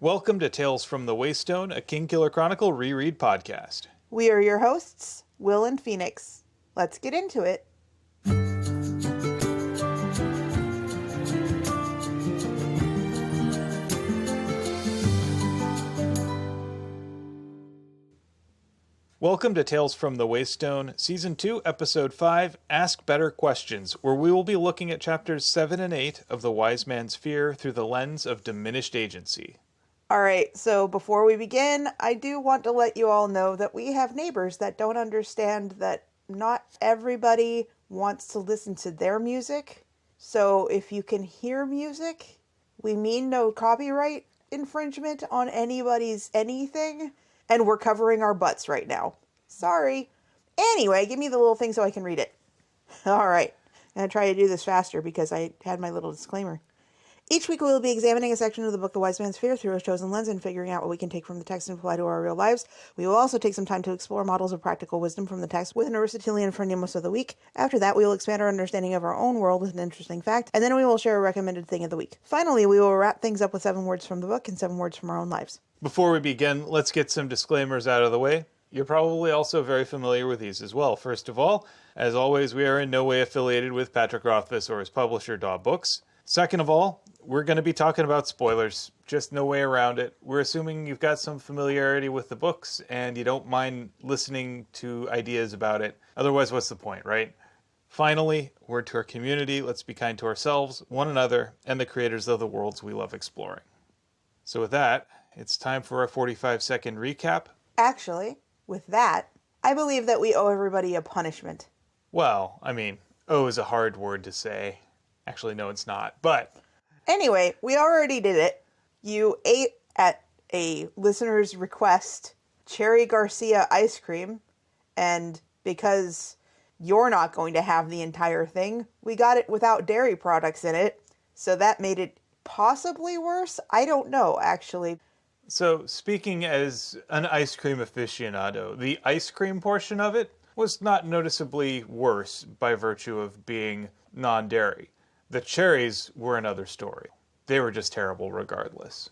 Welcome to Tales from the Waystone, a King Killer Chronicle reread podcast. We are your hosts, Will and Phoenix. Let's get into it. Welcome to Tales from the Waystone, Season 2, Episode 5, Ask Better Questions, where we will be looking at Chapters 7 and 8 of The Wise Man's Fear through the lens of Diminished Agency. Alright, so before we begin, I do want to let you all know that we have neighbors that don't understand that not everybody wants to listen to their music. So if you can hear music, we mean no copyright infringement on anybody's anything. And we're covering our butts right now. Sorry. Anyway, give me the little thing so I can read it. All right. I'm going to try to do this faster because I had my little disclaimer. Each week we will be examining a section of the book The Wise Man's Fear through a chosen lens and figuring out what we can take from the text and apply to our real lives. We will also take some time to explore models of practical wisdom from the text with an Aristotelian phronimos of the week. After that, we will expand our understanding of our own world with an interesting fact, and then we will share a recommended thing of the week. Finally, we will wrap things up with 7 words from the book and 7 words from our own lives. Before we begin, let's get some disclaimers out of the way. You're probably also very familiar with these as well. First of all, as always, we are in no way affiliated with Patrick Rothfuss or his publisher, Daw Books. Second of all, we're going to be talking about spoilers. Just no way around it. We're assuming you've got some familiarity with the books and you don't mind listening to ideas about it. Otherwise, what's the point, right? Finally, word to our community, let's be kind to ourselves, one another, and the creators of the worlds we love exploring. So with that, it's time for our 45-second recap. Actually, with that, I believe that we owe everybody a punishment. Well, I mean, owe is a hard word to say. Actually, no, it's not, but... Anyway, we already did it. You ate at a listener's request Cherry Garcia ice cream, and because you're not going to have the entire thing, we got it without dairy products in it, so that made it possibly worse? I don't know, actually. So, speaking as an ice cream aficionado, the ice cream portion of it was not noticeably worse by virtue of being non-dairy. The cherries were another story. They were just terrible regardless.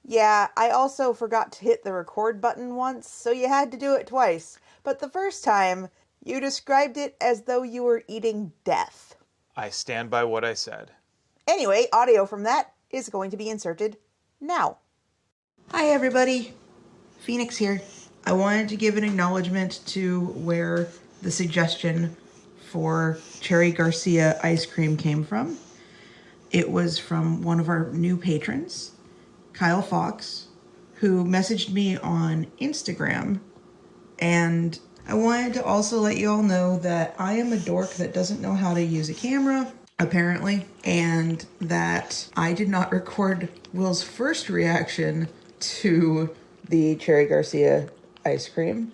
Yeah, I also forgot to hit the record button once, so you had to do it twice. But the first time, you described it as though you were eating death. I stand by what I said. Anyway, audio from that is going to be inserted now. Hi everybody, Phoenix here. I wanted to give an acknowledgement to where the suggestion for Cherry Garcia ice cream came from. It was from one of our new patrons, Kyle Fox, who messaged me on Instagram. And I wanted to also let you all know that I am a dork that doesn't know how to use a camera, apparently, and that I did not record Will's first reaction to the Cherry Garcia ice cream,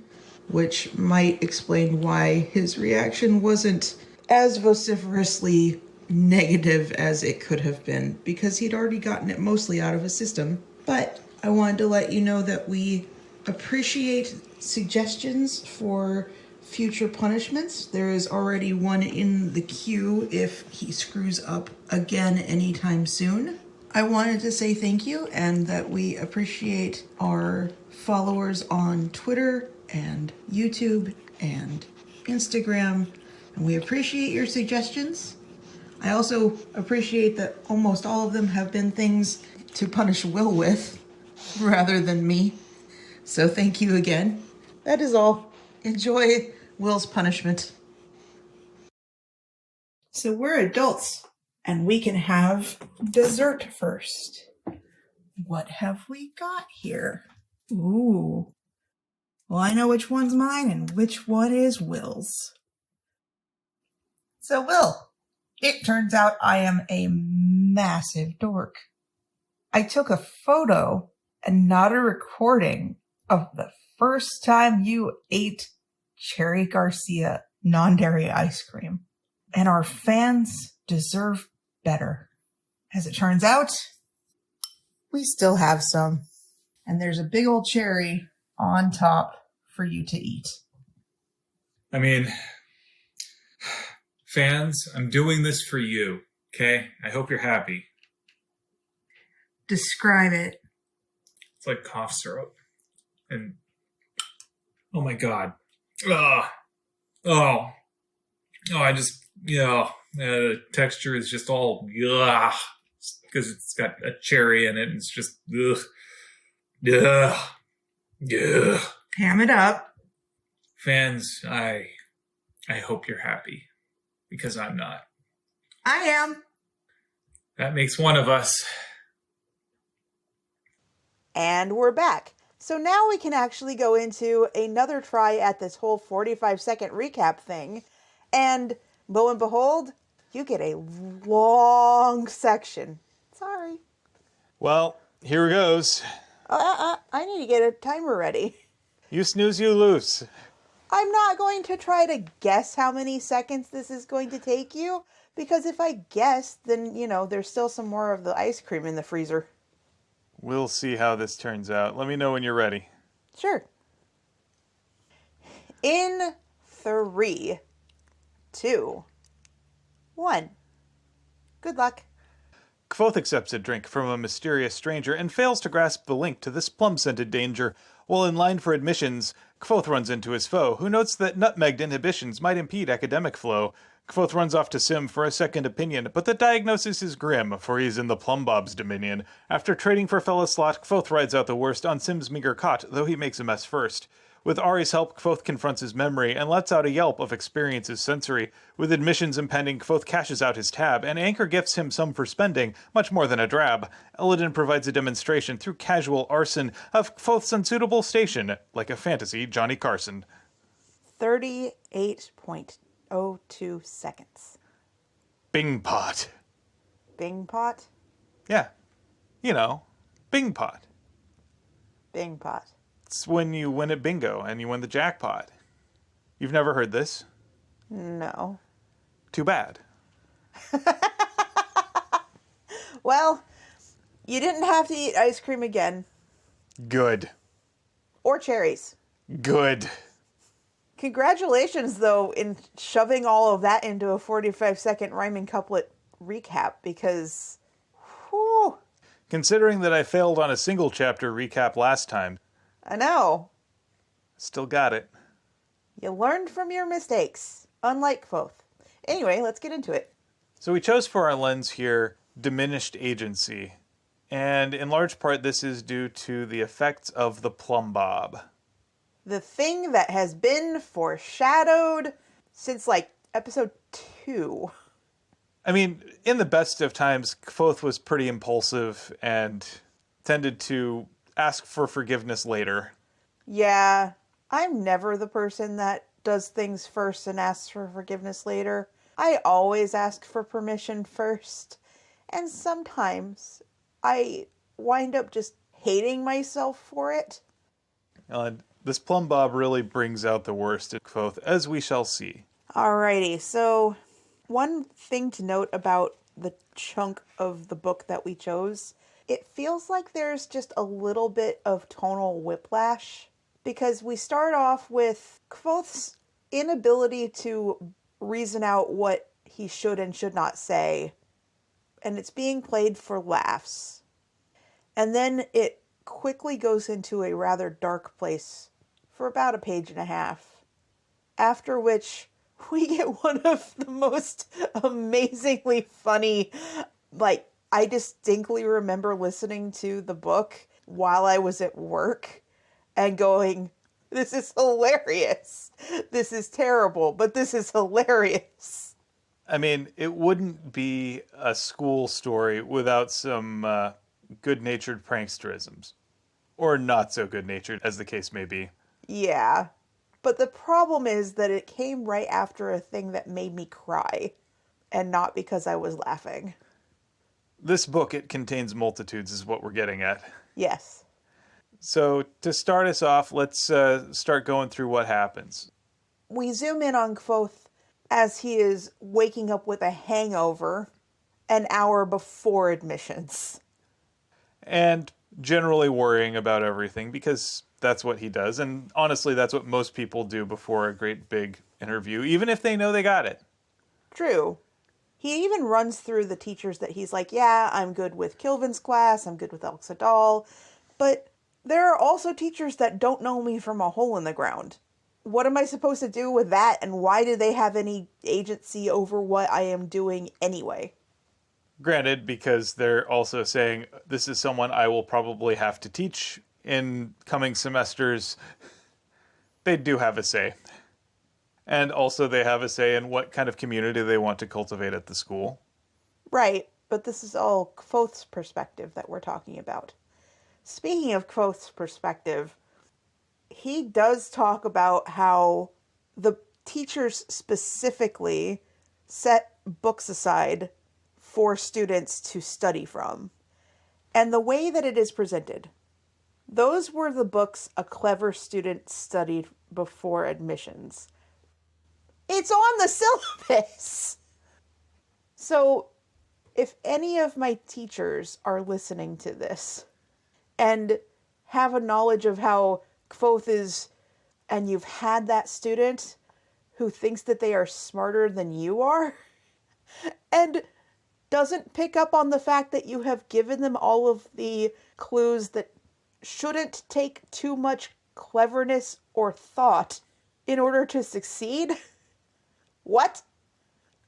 which might explain why his reaction wasn't as vociferously negative as it could have been, because he'd already gotten it mostly out of his system. But I wanted to let you know that we appreciate suggestions for future punishments. There is already one in the queue if he screws up again anytime soon. I wanted to say thank you and that we appreciate our followers on Twitter and YouTube and Instagram, and we appreciate your suggestions. I also appreciate that almost all of them have been things to punish Will with rather than me. So thank you again. That is all. Enjoy Will's punishment. So we're adults and we can have dessert first. What have we got here? Ooh. Well, I know which one's mine and which one is Will's. So Will, it turns out I am a massive dork. I took a photo and not a recording of the first time you ate Cherry Garcia non-dairy ice cream. And our fans deserve better. As it turns out, we still have some. And there's a big old cherry on top for you to eat. I mean, fans, I'm doing this for you, okay? I hope you're happy. Describe it. It's like cough syrup. And, oh my God. Ugh. Oh. I just, the texture is just all, ugh. Because it's got a cherry in it, and it's just, ugh. Ugh. Ugh. Ham it up. Fans, I hope you're happy. Because I'm not. I am. That makes one of us. And we're back. So now we can actually go into another try at this whole 45-second recap thing. And lo and behold, you get a long section. Sorry. Well, here goes. I need to get a timer ready. You snooze, you lose. I'm not going to try to guess how many seconds this is going to take you, because if I guess, then, there's still some more of the ice cream in the freezer. We'll see how this turns out. Let me know when you're ready. Sure. In 3, 2, 1. Good luck. Kvothe accepts a drink from a mysterious stranger and fails to grasp the link to this plum-scented danger. While in line for admissions, Kvothe runs into his foe, who notes that nutmegged inhibitions might impede academic flow. Kvothe runs off to Sim for a second opinion, but the diagnosis is grim, for he's in the Plumbob's dominion. After trading for fella slot, Kvothe rides out the worst on Sim's meager cot, though he makes a mess first. With Ari's help, Kvothe confronts his memory and lets out a yelp of experiences sensory. With admissions impending, Kvothe cashes out his tab, and Anchor gifts him some for spending, much more than a drab. Elodin provides a demonstration through casual arson of Kvothe's unsuitable station, like a fantasy Johnny Carson. 38.02 seconds. Bing pot. Bing pot? Yeah. Bing pot. Bing pot. It's when you win at bingo and you win the jackpot. You've never heard this? No. Too bad. Well, you didn't have to eat ice cream again. Good. Or cherries. Good. Congratulations, though, in shoving all of that into a 45-second rhyming couplet recap, because, whew. Considering that I failed on a single chapter recap last time, I know. still got it. You learned from your mistakes, unlike Kvothe. Anyway, let's get into it. So we chose for our lens here Diminished Agency, and in large part this is due to the effects of the plumbob. The thing that has been foreshadowed since, episode 2. I mean, in the best of times, Kvothe was pretty impulsive and tended to ask for forgiveness later. Yeah, I'm never the person that does things first and asks for forgiveness later. I always ask for permission first. And sometimes I wind up just hating myself for it. This plumbob really brings out the worst in Kvothe, as we shall see. Alrighty, so one thing to note about the chunk of the book that we chose, it feels like there's just a little bit of tonal whiplash, because we start off with Kvothe's inability to reason out what he should and should not say, and it's being played for laughs. And then it quickly goes into a rather dark place for about a page and a half, after which we get one of the most amazingly funny, I distinctly remember listening to the book while I was at work and going, this is hilarious. This is terrible, but this is hilarious. I mean, it wouldn't be a school story without some good-natured pranksterisms. Or not so good-natured, as the case may be. Yeah. But the problem is that it came right after a thing that made me cry, and not because I was laughing. This book, it contains multitudes, is what we're getting at. Yes. So, to start us off, let's start going through what happens. We zoom in on Kvothe as he is waking up with a hangover an hour before admissions. And generally worrying about everything, because that's what he does. And honestly, that's what most people do before a great big interview, even if they know they got it. True. He even runs through the teachers that he's like, yeah, I'm good with Kilvin's class, I'm good with Elxadal, but There are also teachers that don't know me from a hole in the ground. What am I supposed to do with that, and why do they have any agency over what I am doing anyway? Granted, because they're also saying this is someone I will probably have to teach in coming semesters, they do have a say. And also they have a say in what kind of community they want to cultivate at the school. Right, but this is all Kvothe's perspective that we're talking about. Speaking of Kvothe's perspective, he does talk about how the teachers specifically set books aside for students to study from. And the way that it is presented, those were the books a clever student studied before admissions. It's on the syllabus! So, if any of my teachers are listening to this and have a knowledge of how Kvothe is, and you've had that student who thinks that they are smarter than you are, and doesn't pick up on the fact that you have given them all of the clues that shouldn't take too much cleverness or thought in order to succeed. What?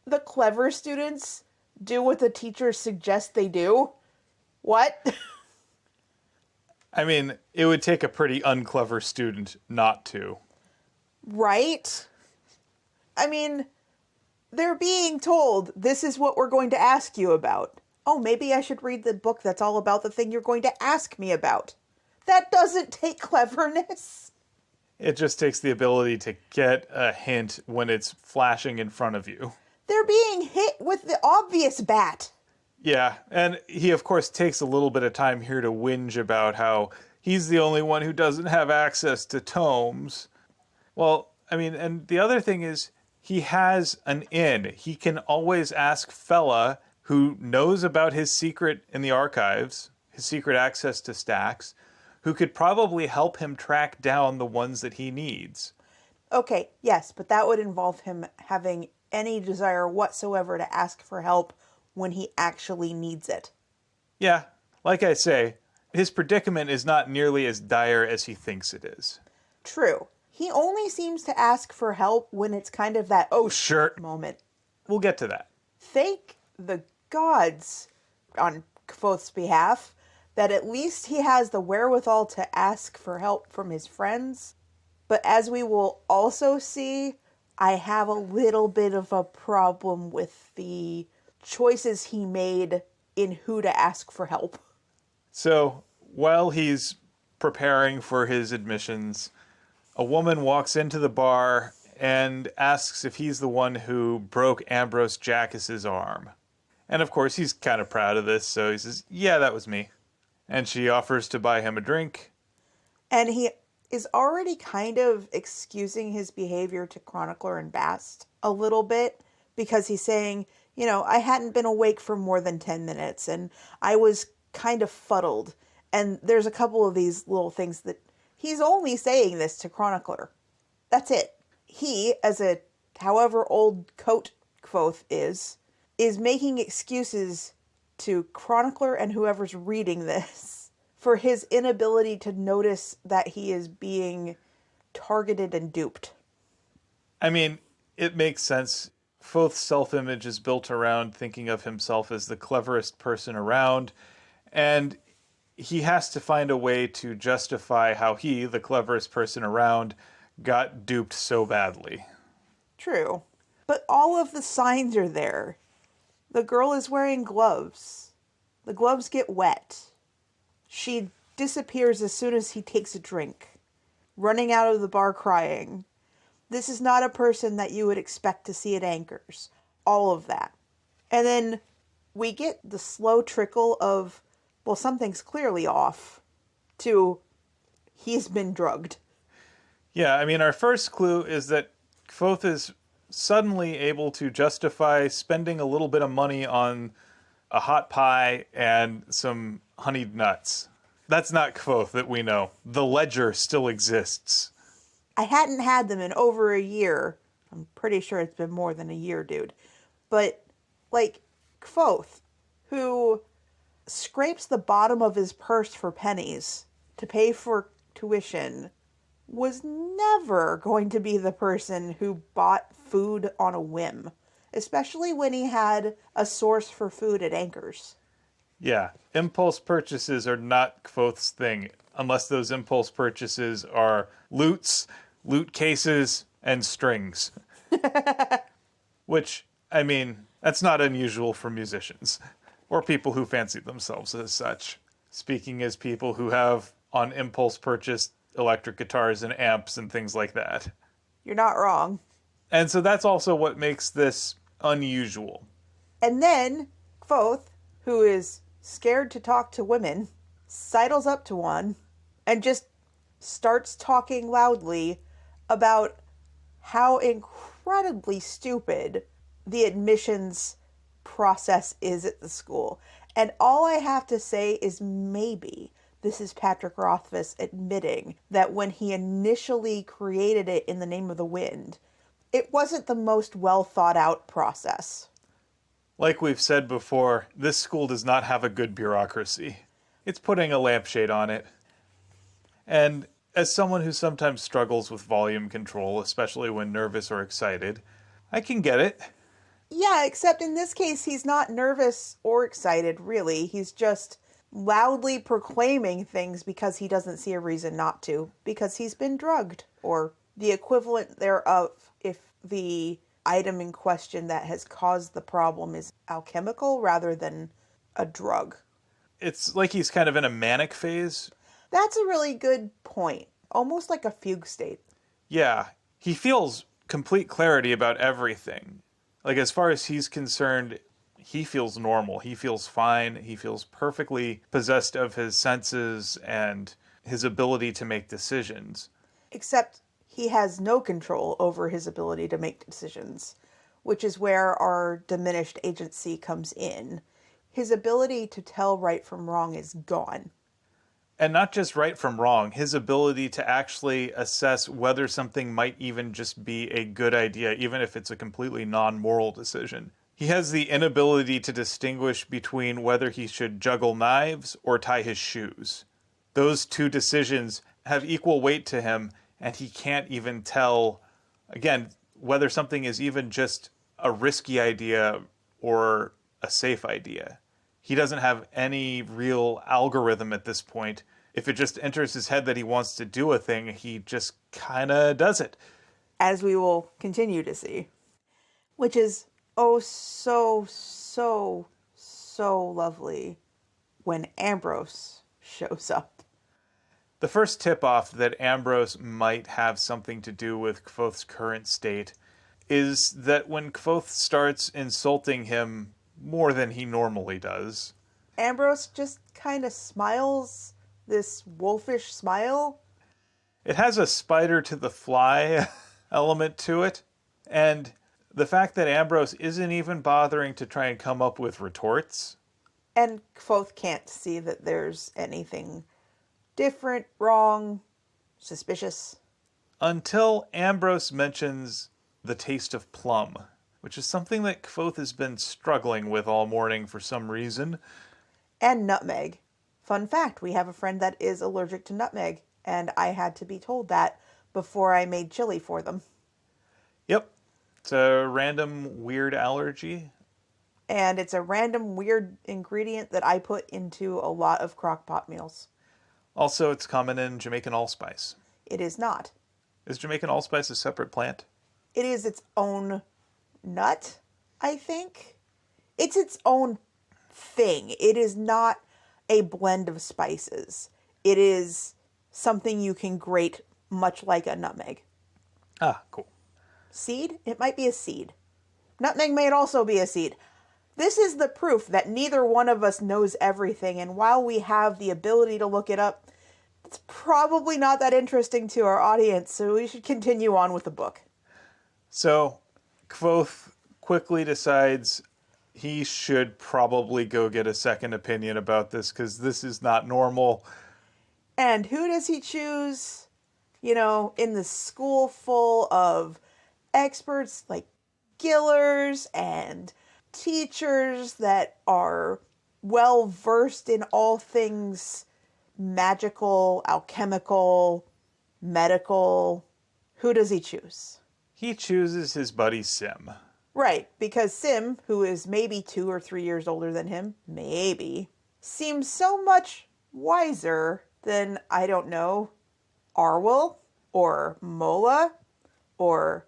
The clever students do what the teachers suggest they do? What? I mean, it would take a pretty unclever student not to. Right? I mean, they're being told, this is what we're going to ask you about. Oh, maybe I should read the book that's all about the thing you're going to ask me about. That doesn't take cleverness. It just takes the ability to get a hint when it's flashing in front of you. They're being hit with the obvious bat. Yeah, and he of course takes a little bit of time here to whinge about how he's the only one who doesn't have access to tomes. Well, I mean, and the other thing is, he has an in. He can always ask Fella, who knows about his secret in the archives, his secret access to stacks, who could probably help him track down the ones that he needs. Okay, yes, but that would involve him having any desire whatsoever to ask for help when he actually needs it. Yeah, like I say, his predicament is not nearly as dire as he thinks it is. True. He only seems to ask for help when it's kind of that, oh, Sure. moment. We'll get to that. Thank the gods, on Kvothe's behalf, that at least he has the wherewithal to ask for help from his friends. But as we will also see, I have a little bit of a problem with the choices he made in who to ask for help. So, while he's preparing for his admissions, a woman walks into the bar and asks if he's the one who broke Ambrose Jackus's arm. And of course, he's kind of proud of this, so he says, yeah, that was me. And she offers to buy him a drink. And he is already kind of excusing his behavior to Chronicler and Bast a little bit, because he's saying, you know, I hadn't been awake for more than 10 minutes and I was kind of fuddled. And there's a couple of these little things that he's only saying this to Chronicler. That's it. He, as a however old coat Kvothe is making excuses to Chronicler and whoever's reading this for his inability to notice that he is being targeted and duped. I mean, it makes sense. Kvothe's self-image is built around thinking of himself as the cleverest person around, and he has to find a way to justify how he, the cleverest person around, got duped so badly. True. But all of the signs are there. The girl is wearing gloves. The gloves get wet. She disappears as soon as he takes a drink, running out of the bar crying. This is not a person that you would expect to see at Anchors. All of that. And then we get the slow trickle of, well, something's clearly off, to he's been drugged. Yeah, I mean, our first clue is that Kvothe is suddenly able to justify spending a little bit of money on a hot pie and some honeyed nuts. That's not Kvothe that we know. The ledger still exists. I hadn't had them in over a year. I'm pretty sure it's been more than a year, dude. But, like, Kvothe, who scrapes the bottom of his purse for pennies to to pay for tuition was never going to be the person who bought food on a whim, especially when he had a source for food at Anchor's. Yeah, impulse purchases are not Kvoth's thing, unless those impulse purchases are loot cases, and strings. Which, I mean, that's not unusual for musicians, or people who fancy themselves as such. Speaking as people who have, on impulse, purchased electric guitars and amps and things like that. You're not wrong. And so that's also what makes this unusual. And then Kvoth, who is scared to talk to women, sidles up to one and just starts talking loudly about how incredibly stupid the admissions process is at the school. And all I have to say is maybe this is Patrick Rothfuss admitting that when he initially created it in the name of the wind, it wasn't the most well thought out process. Like we've said before, this school does not have a good bureaucracy. It's putting a lampshade on it. And as someone who sometimes struggles with volume control, especially when nervous or excited, I can get it. Yeah, except in this case, he's not nervous or excited, really. He's just loudly proclaiming things because he doesn't see a reason not to, because he's been drugged, or the equivalent thereof if the item in question that has caused the problem is alchemical rather than a drug. It's like he's kind of in a manic phase. That's a really good point. Almost like a fugue state. Yeah, he feels complete clarity about everything. Like, as far as he's concerned, he feels normal. He feels fine. He feels perfectly possessed of his senses and his ability to make decisions. Except he has no control over his ability to make decisions, which is where our diminished agency comes in. His ability to tell right from wrong is gone. And not just right from wrong, his ability to actually assess whether something might even just be a good idea, even if it's a completely non-moral decision. He has the inability to distinguish between whether he should juggle knives or tie his shoes. Those two decisions have equal weight to him, and he can't even tell, again, whether something is even just a risky idea or a safe idea. He doesn't have any real algorithm at this point. If it just enters his head that he wants to do a thing, he just kind of does it. As we will continue to see. Which is, oh, so lovely when Ambrose shows up. The first tip-off that Ambrose might have something to do with Kvoth's current state is that when Kvoth starts insulting him more than he normally does, Ambrose just kind of smiles, this wolfish smile. It has a spider to the fly element to it, and the fact that Ambrose isn't even bothering to try and come up with retorts. And Kvoth can't see that there's anything different, wrong, suspicious. Until Ambrose mentions the taste of plum, which is something that Kvoth has been struggling with all morning for some reason. And nutmeg. Fun fact, we have a friend that is allergic to nutmeg, and I had to be told that before I made chili for them. Yep. It's a random weird allergy. And it's a random weird ingredient that I put into a lot of crock-pot meals. Also, it's common in Jamaican allspice. It is not. Is Jamaican allspice a separate plant? It is its own nut, I think. It's its own thing. It is not a blend of spices. It is something you can grate much like a nutmeg. Ah, cool. Seed? It might be a seed. Nutmeg may also be a seed. This is the proof that neither one of us knows everything, and while we have the ability to look it up, it's probably not that interesting to our audience, so we should continue on with the book. So, Kvoth quickly decides he should probably go get a second opinion about this, because this is not normal. And who does he choose? You know, in the school full of experts like Gillers and teachers that are well versed in all things magical, alchemical, medical? Who does he choose? He chooses his buddy Sim. Right, because Sim, who is maybe 2 or 3 years older than him, maybe, seems so much wiser than, I don't know, Arwell or Mola or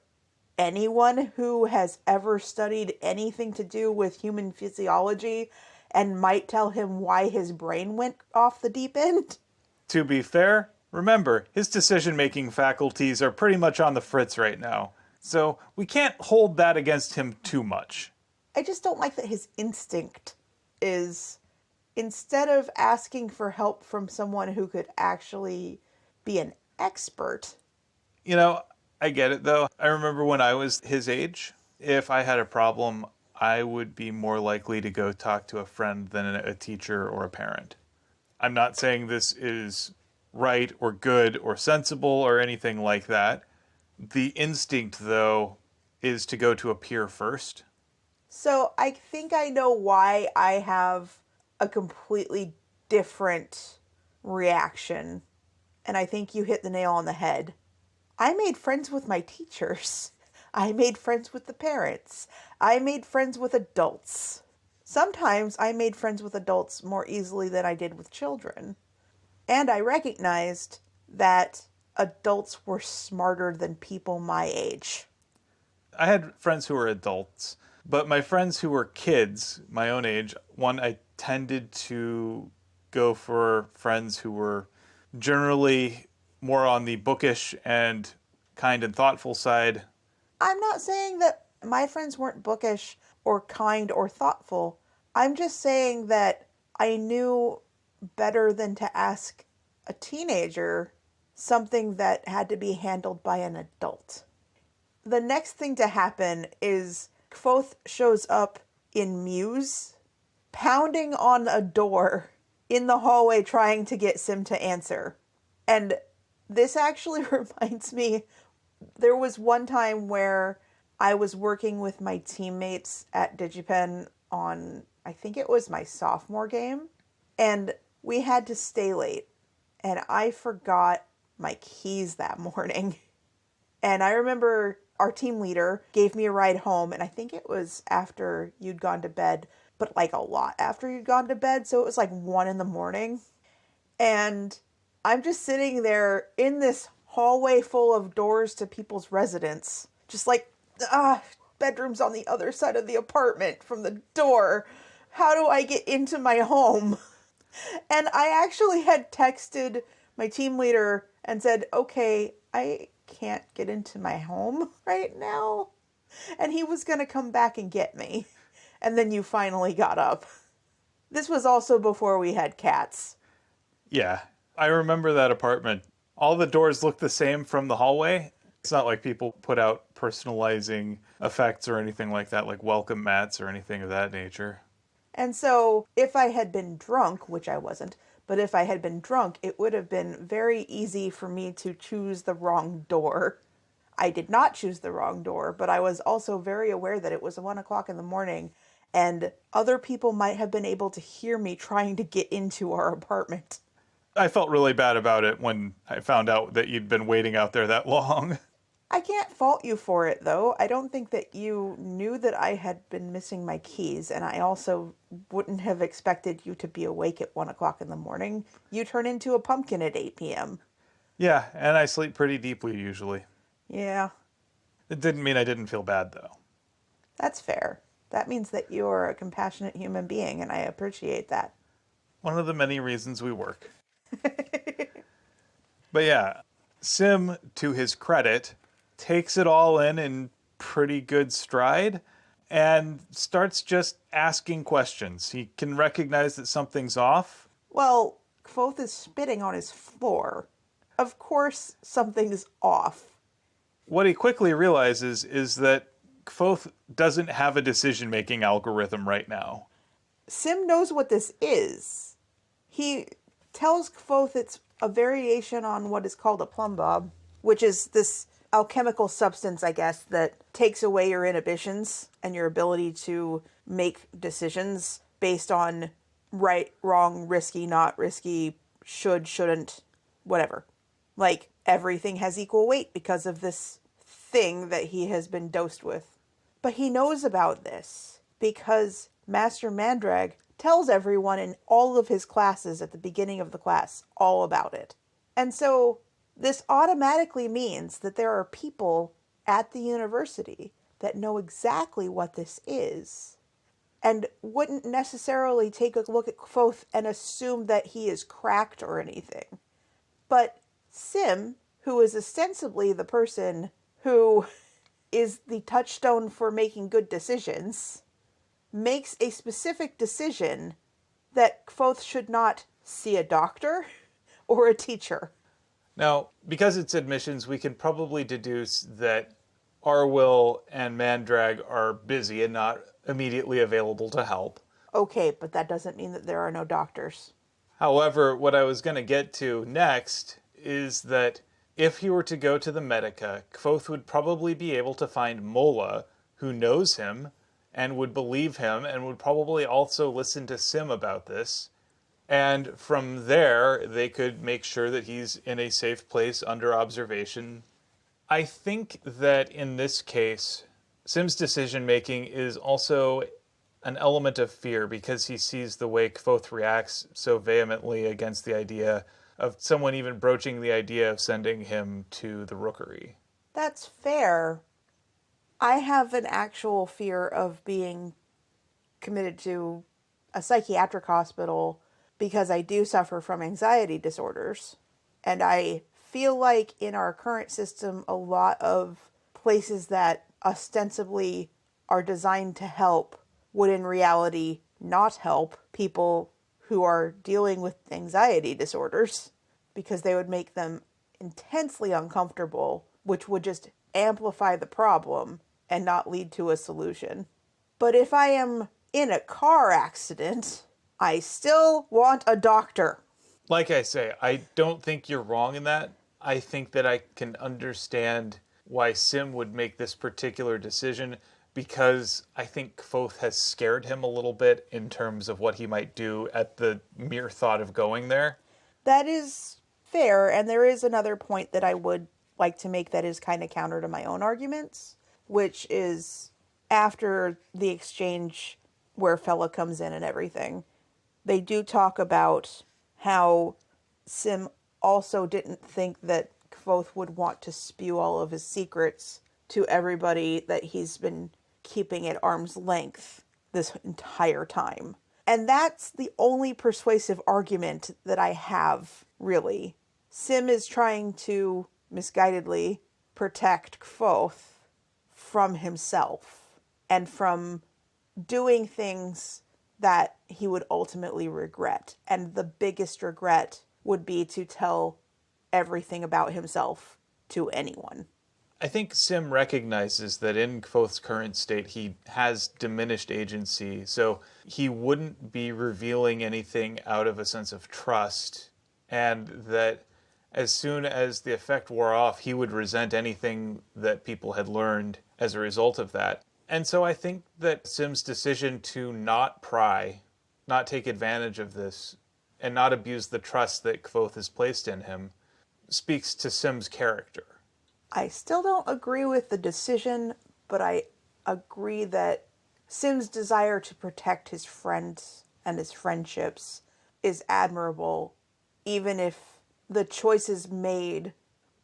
anyone who has ever studied anything to do with human physiology and might tell him why his brain went off the deep end. To be fair, remember, his decision-making faculties are pretty much on the fritz right now. So we can't hold that against him too much. I just don't like that his instinct is, instead of asking for help from someone who could actually be an expert. You know, I get it though. I remember when I was his age, if I had a problem, I would be more likely to go talk to a friend than a teacher or a parent. I'm not saying this is right or good or sensible or anything like that. The instinct, though, is to go to a peer first. So I think I know why I have a completely different reaction. And I think you hit the nail on the head. I made friends with my teachers. I made friends with the parents. I made friends with adults. Sometimes I made friends with adults more easily than I did with children. And I recognized that adults were smarter than people my age. I had friends who were adults, but my friends who were kids, my own age, I tended to go for friends who were generally more on the bookish and kind and thoughtful side. I'm not saying that my friends weren't bookish or kind or thoughtful. I'm just saying that I knew better than to ask a teenager something that had to be handled by an adult. The next thing to happen is Kvothe shows up in Muse, pounding on a door in the hallway trying to get Sim to answer. And this actually reminds me, there was one time where I was working with my teammates at DigiPen on, I think it was my sophomore game, and we had to stay late, and I forgot my keys that morning. And I remember our team leader gave me a ride home, and I think it was after you'd gone to bed, but like a lot after you'd gone to bed, so it was like 1 a.m. And I'm just sitting there in this hallway full of doors to people's residence, just like, bedroom's on the other side of the apartment from the door. How do I get into my home? And I actually had texted my team leader and said, okay, I can't get into my home right now. And he was going to come back and get me. And then you finally got up. This was also before we had cats. Yeah, I remember that apartment. All the doors look the same from the hallway. It's not like people put out personalizing effects or anything like that, like welcome mats or anything of that nature. And so if I had been drunk, which I wasn't, but if I had been drunk, it would have been very easy for me to choose the wrong door. I did not choose the wrong door, but I was also very aware that it was 1 o'clock in the morning and other people might have been able to hear me trying to get into our apartment. I felt really bad about it when I found out that you'd been waiting out there that long. I can't fault you for it, though. I don't think that you knew that I had been missing my keys, and I also wouldn't have expected you to be awake at 1 o'clock in the morning. You turn into a pumpkin at 8 p.m. Yeah, and I sleep pretty deeply usually. Yeah. It didn't mean I didn't feel bad, though. That's fair. That means that you're a compassionate human being, and I appreciate that. One of the many reasons we work. But yeah, Sim, to his credit, takes it all in pretty good stride and starts just asking questions. He can recognize that something's off. Well, Kvothe is spitting on his floor. Of course something's off. What he quickly realizes is that Kvothe doesn't have a decision-making algorithm right now. Sim knows what this is. He tells Kvothe it's a variation on what is called a plumb bob, which is this alchemical substance, I guess, that takes away your inhibitions and your ability to make decisions based on right, wrong, risky, not risky, shouldn't, whatever. Like, everything has equal weight because of this thing that he has been dosed with. But he knows about this because Master Mandrag tells everyone in all of his classes at the beginning of the class all about it. And so this automatically means that there are people at the university that know exactly what this is and wouldn't necessarily take a look at Kvothe and assume that he is cracked or anything. But Sim, who is ostensibly the person who is the touchstone for making good decisions, makes a specific decision that Kvothe should not see a doctor or a teacher. Now, because it's admissions, we can probably deduce that Arwyll and Mandrag are busy and not immediately available to help. Okay, but that doesn't mean that there are no doctors. However, what I was going to get to next is that if he were to go to the Medica, Kvothe would probably be able to find Mola, who knows him, and would believe him, and would probably also listen to Sim about this. And from there, they could make sure that he's in a safe place under observation. I think that in this case, Sim's decision-making is also an element of fear because he sees the way Kvothe reacts so vehemently against the idea of someone even broaching the idea of sending him to the rookery. That's fair. I have an actual fear of being committed to a psychiatric hospital because I do suffer from anxiety disorders. And I feel like in our current system, a lot of places that ostensibly are designed to help would in reality not help people who are dealing with anxiety disorders because they would make them intensely uncomfortable, which would just amplify the problem and not lead to a solution. But if I am in a car accident, I still want a doctor. Like I say, I don't think you're wrong in that. I think that I can understand why Sim would make this particular decision because I think Kvothe has scared him a little bit in terms of what he might do at the mere thought of going there. That is fair, and there is another point that I would like to make that is kind of counter to my own arguments, which is after the exchange where Fella comes in and everything, they do talk about how Sim also didn't think that Kvothe would want to spew all of his secrets to everybody that he's been keeping at arm's length this entire time. And that's the only persuasive argument that I have, really. Sim is trying to misguidedly protect Kvothe from himself and from doing things that he would ultimately regret. And the biggest regret would be to tell everything about himself to anyone. I think Sim recognizes that in Kvothe's current state, he has diminished agency, so he wouldn't be revealing anything out of a sense of trust, and that as soon as the effect wore off, he would resent anything that people had learned as a result of that. And so I think that Sim's decision to not pry, not take advantage of this, and not abuse the trust that Kvothe has placed in him, speaks to Sim's character. I still don't agree with the decision, but I agree that Sim's desire to protect his friends and his friendships is admirable, even if the choices made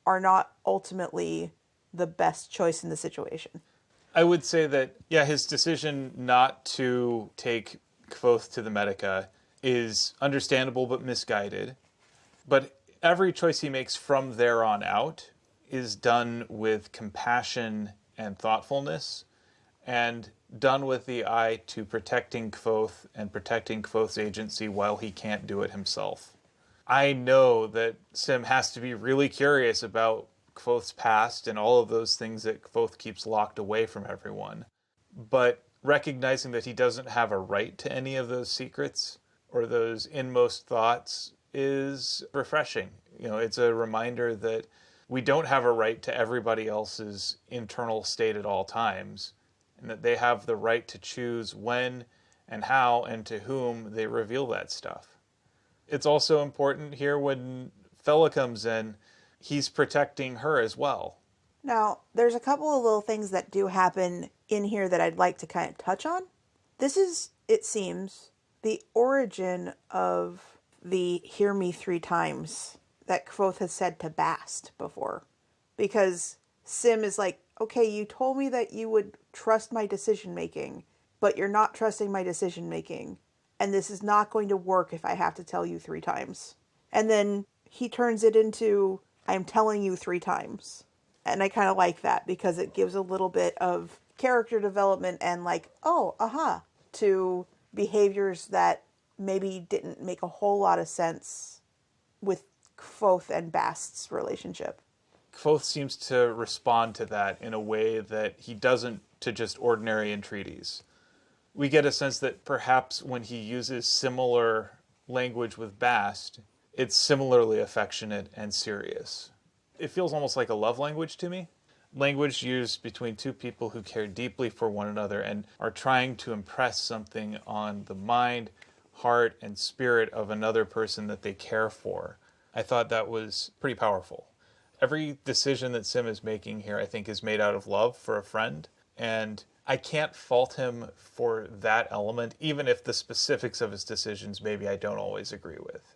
are not ultimately the best choice in the situation. I would say that, yeah, his decision not to take Kvothe to the Medica is understandable but misguided. But every choice he makes from there on out is done with compassion and thoughtfulness, and done with the eye to protecting Kvothe and protecting Kvothe's agency while he can't do it himself. I know that Sim has to be really curious about Kvothe's past and all of those things that Kvothe keeps locked away from everyone. But recognizing that he doesn't have a right to any of those secrets or those inmost thoughts is refreshing. You know, it's a reminder that we don't have a right to everybody else's internal state at all times, and that they have the right to choose when and how and to whom they reveal that stuff. It's also important here when Fella comes in, he's protecting her as well. Now, there's a couple of little things that do happen in here that I'd like to kind of touch on. This is, it seems, the origin of the "hear me 3 times" that Kvothe has said to Bast before. Because Sim is like, okay, you told me that you would trust my decision making, but you're not trusting my decision making. And this is not going to work if I have to tell you 3 times. And then he turns it into, I'm telling you 3 times. And I kind of like that because it gives a little bit of character development and like, oh, aha, to behaviors that maybe didn't make a whole lot of sense with Kvothe and Bast's relationship. Kvothe seems to respond to that in a way that he doesn't to just ordinary entreaties. We get a sense that perhaps when he uses similar language with Bast, it's similarly affectionate and serious. It feels almost like a love language to me. Language used between two people who care deeply for one another and are trying to impress something on the mind, heart, and spirit of another person that they care for. I thought that was pretty powerful. Every decision that Sim is making here, I think, is made out of love for a friend. And I can't fault him for that element, even if the specifics of his decisions maybe I don't always agree with.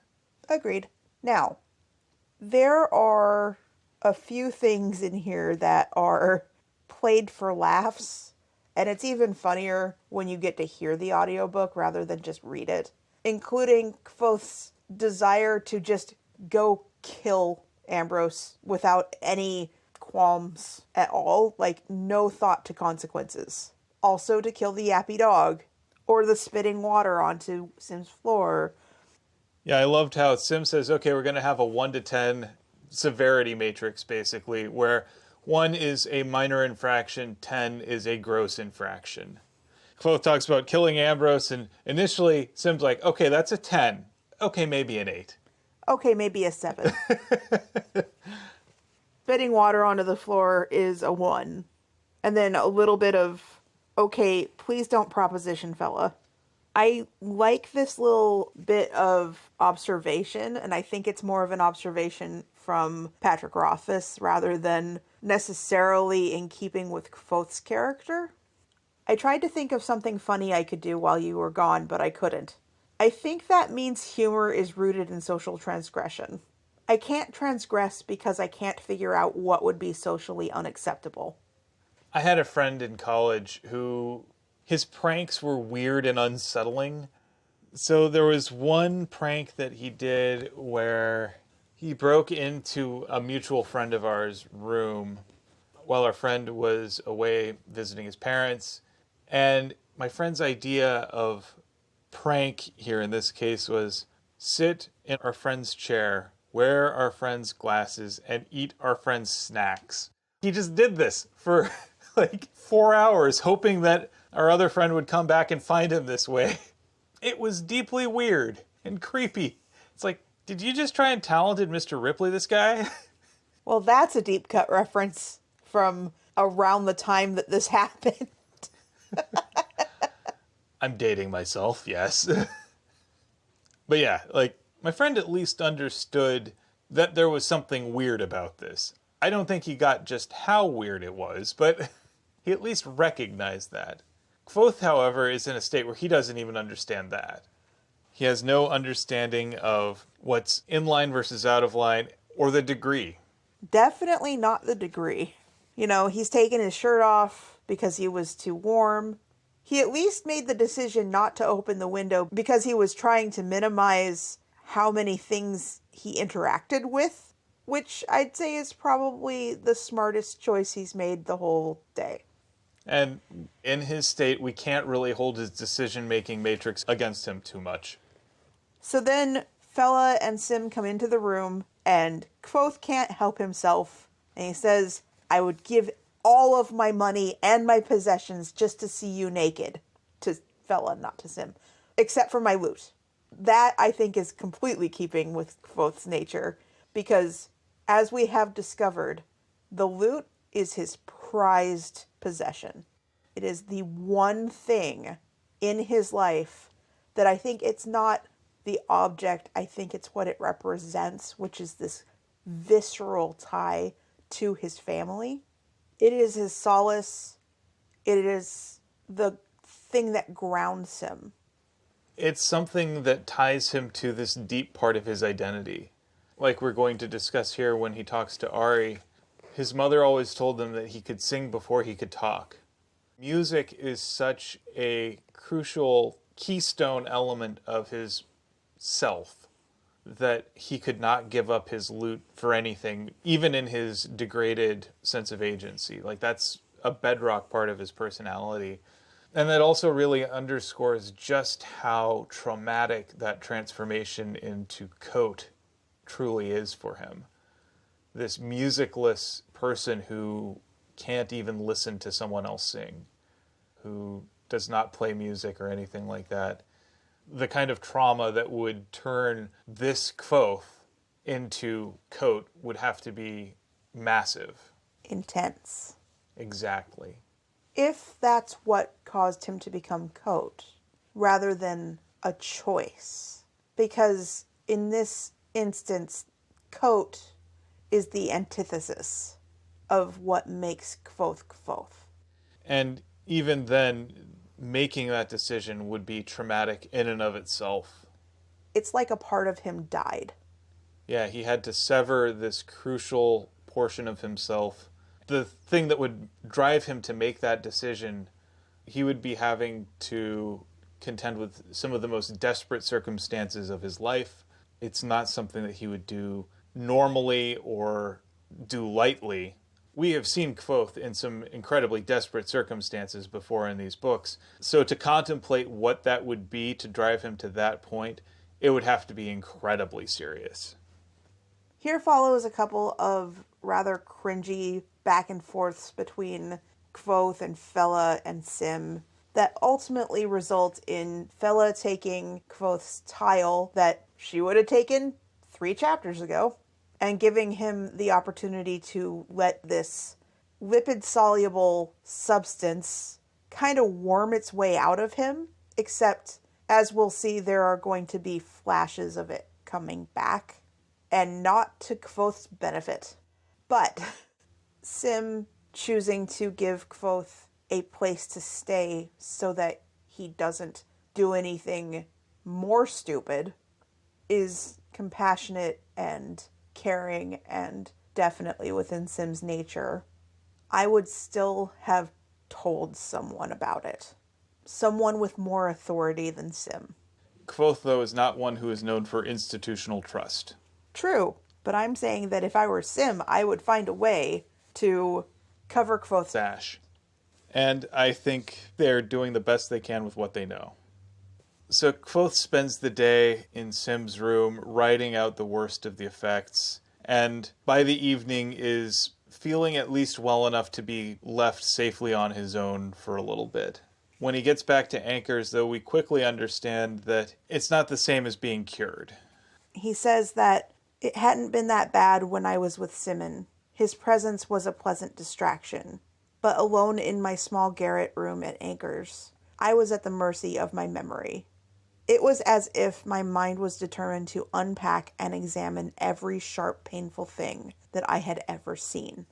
Agreed. Now, there are a few things in here that are played for laughs, and it's even funnier when you get to hear the audiobook rather than just read it, including Kvothe's desire to just go kill Ambrose without any qualms at all, like no thought to consequences. Also to kill the yappy dog, or the spitting water onto Sim's floor. Yeah, I loved how Sim says, okay, we're going to have a 1 to 10 severity matrix, basically, where 1 is a minor infraction, 10 is a gross infraction. Kvothe talks about killing Ambrose, and initially Sim's like, okay, that's a 10. Okay, maybe an 8. Okay, maybe a 7. Spitting water onto the floor is a 1. And then a little bit of, okay, please don't proposition, fella. I like this little bit of observation, and I think it's more of an observation from Patrick Rothfuss rather than necessarily in keeping with Kvothe's character. I tried to think of something funny I could do while you were gone, but I couldn't. I think that means humor is rooted in social transgression. I can't transgress because I can't figure out what would be socially unacceptable. I had a friend in college who his pranks were weird and unsettling. So there was one prank that he did where he broke into a mutual friend of ours' room while our friend was away visiting his parents. And my friend's idea of prank here in this case was sit in our friend's chair, wear our friend's glasses, and eat our friend's snacks. He just did this for like 4 hours, hoping that our other friend would come back and find him this way. It was deeply weird and creepy. It's like, did you just try and talented Mr. Ripley this guy? Well, that's a deep cut reference from around the time that this happened. I'm dating myself, yes. But yeah, like, my friend at least understood that there was something weird about this. I don't think he got just how weird it was, but he at least recognized that. Kvothe, however, is in a state where he doesn't even understand that. He has no understanding of what's in line versus out of line, or the degree. Definitely not the degree. You know, he's taken his shirt off because he was too warm. He at least made the decision not to open the window because he was trying to minimize how many things he interacted with, which I'd say is probably the smartest choice he's made the whole day. And in his state, we can't really hold his decision-making matrix against him too much. So then Fella and Sim come into the room, and Kvothe can't help himself, and he says, I would give all of my money and my possessions just to see you naked. To Fella, not to Sim. Except for my loot. That, I think, is completely keeping with Kvothe's nature, because, as we have discovered, the loot is his prized possession. It is the one thing in his life that I think it's not the object. I think it's what it represents, which is this visceral tie to his family. It is his solace. It is the thing that grounds him. It's something that ties him to this deep part of his identity. Like we're going to discuss here when he talks to Ari, his mother always told him that he could sing before he could talk. Music is such a crucial keystone element of his self that he could not give up his lute for anything, even in his degraded sense of agency. Like that's a bedrock part of his personality. And that also really underscores just how traumatic that transformation into Coat truly is for him. This musicless person who can't even listen to someone else sing, who does not play music or anything like that. The kind of trauma that would turn this Kvothe into Coat would have to be massive. Intense. Exactly. If that's what caused him to become Coat, rather than a choice. Because in this instance, Coat is the antithesis of what makes Kvothe Kvothe. And even then, making that decision would be traumatic in and of itself. It's like a part of him died. Yeah, he had to sever this crucial portion of himself. The thing that would drive him to make that decision, he would be having to contend with some of the most desperate circumstances of his life. It's not something that he would do normally or do lightly. We have seen Kvothe in some incredibly desperate circumstances before in these books. So to contemplate what that would be to drive him to that point, it would have to be incredibly serious. Here follows a couple of rather cringy back and forths between Kvothe and Fela and Sim that ultimately result in Fela taking Kvothe's tile that she would have taken 3 chapters ago and giving him the opportunity to let this lipid-soluble substance kind of worm its way out of him, except, as we'll see, there are going to be flashes of it coming back, and not to Kvothe's benefit. But Sim choosing to give Kvothe a place to stay so that he doesn't do anything more stupid is compassionate and caring and definitely within Sim's nature. I would still have told someone about it. Someone with more authority than Sim. Kvothe, though, is not one who is known for institutional trust. True, but I'm saying that if I were Sim, I would find a way to cover Kvothe's ash. And I think they're doing the best they can with what they know. So Kvothe spends the day in Sim's room writing out the worst of the effects, and by the evening is feeling at least well enough to be left safely on his own for a little bit. When he gets back to Anchors, though, we quickly understand that it's not the same as being cured. He says that it hadn't been that bad when I was with Simon. His presence was a pleasant distraction. But alone in my small garret room at Anchors, I was at the mercy of my memory. It was as if my mind was determined to unpack and examine every sharp, painful thing that I had ever seen.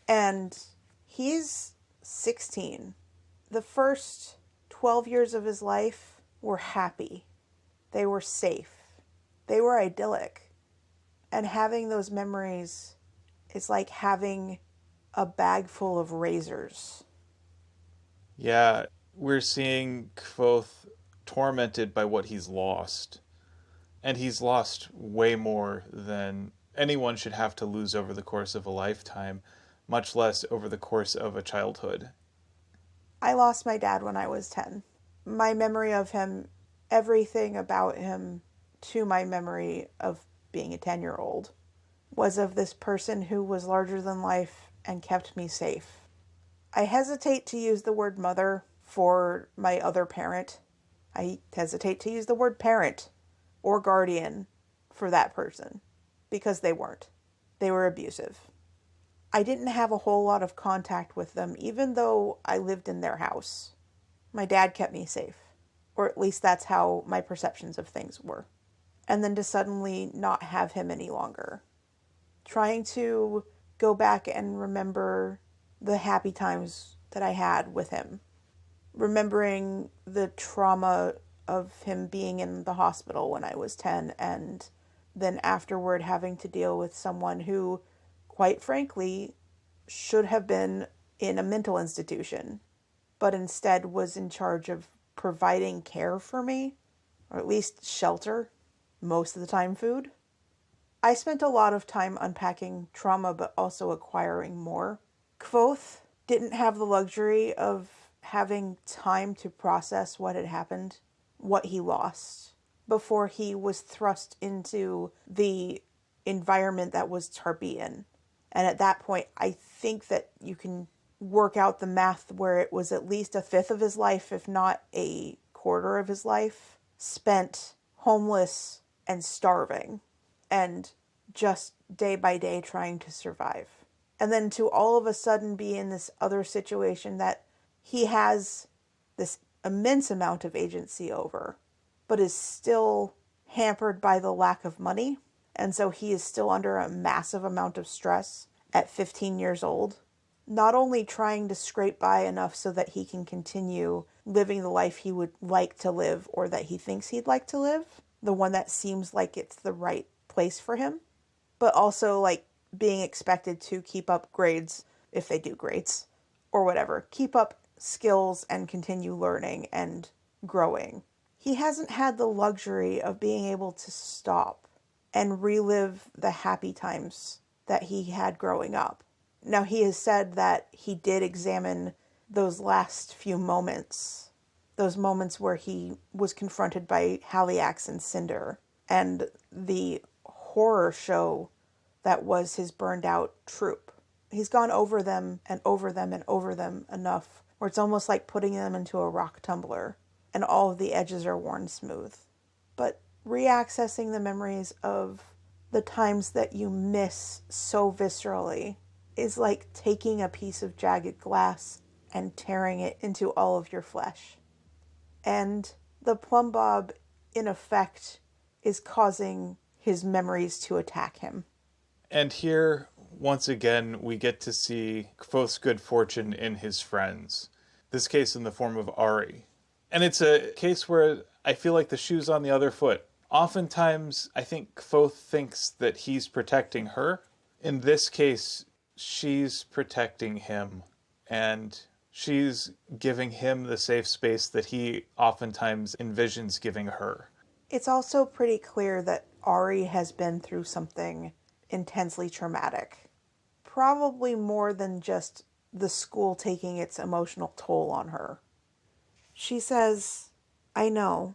And he's 16. The first 12 years of his life were happy. They were safe. They were idyllic. And having those memories is like having a bag full of razors. Yeah, we're seeing Kvothe tormented by what he's lost. And he's lost way more than anyone should have to lose over the course of a lifetime, much less over the course of a childhood. I lost my dad when I was 10. My memory of him, everything about him to my memory of being a 10-year-old, was of this person who was larger than life and kept me safe. I hesitate to use the word mother for my other parent. I hesitate to use the word parent or guardian for that person because they weren't. They were abusive. I didn't have a whole lot of contact with them, even though I lived in their house. My dad kept me safe, or at least that's how my perceptions of things were. and then to suddenly not have him any longer. Trying to go back and remember the happy times that I had with him. Remembering the trauma of him being in the hospital when I was 10, and then afterward having to deal with someone who, quite frankly, should have been in a mental institution, but instead was in charge of providing care for me, or at least shelter, most of the time food. I spent a lot of time unpacking trauma, but also acquiring more. Kvothe didn't have the luxury of having time to process what had happened, what he lost, before he was thrust into the environment that was Tarbean. And at that point, I think that you can work out the math where it was at least a fifth of his life, if not a quarter of his life, spent homeless and starving and just day by day trying to survive. And then to all of a sudden be in this other situation that he has this immense amount of agency over, but is still hampered by the lack of money. And so he is still under a massive amount of stress at 15 years old. Not only trying to scrape by enough so that he can continue living the life he would like to live, or that he thinks he'd like to live, the one that seems like it's the right place for him, but also like being expected to keep up grades, if they do grades, or whatever, keep up skills and continue learning and growing. He hasn't had the luxury of being able to stop and relive the happy times that he had growing up. Now, he has said that he did examine those last few moments, those moments where he was confronted by Haliax and Cinder, and the horror show that was his burned out troop. He's gone over them and over them and over them enough where it's almost like putting them into a rock tumbler and all of the edges are worn smooth. But reaccessing the memories of the times that you miss so viscerally is like taking a piece of jagged glass and tearing it into all of your flesh. And the plumb bob, in effect, is causing his memories to attack him. And here, once again, we get to see Kvothe's good fortune in his friends. This case in the form of Ari. And it's a case where I feel like the shoe's on the other foot. Oftentimes, I think Kvothe thinks that he's protecting her. In this case, she's protecting him. And she's giving him the safe space that he oftentimes envisions giving her. It's also pretty clear that Ari has been through something intensely traumatic. Probably more than just the school taking its emotional toll on her. She says, I know.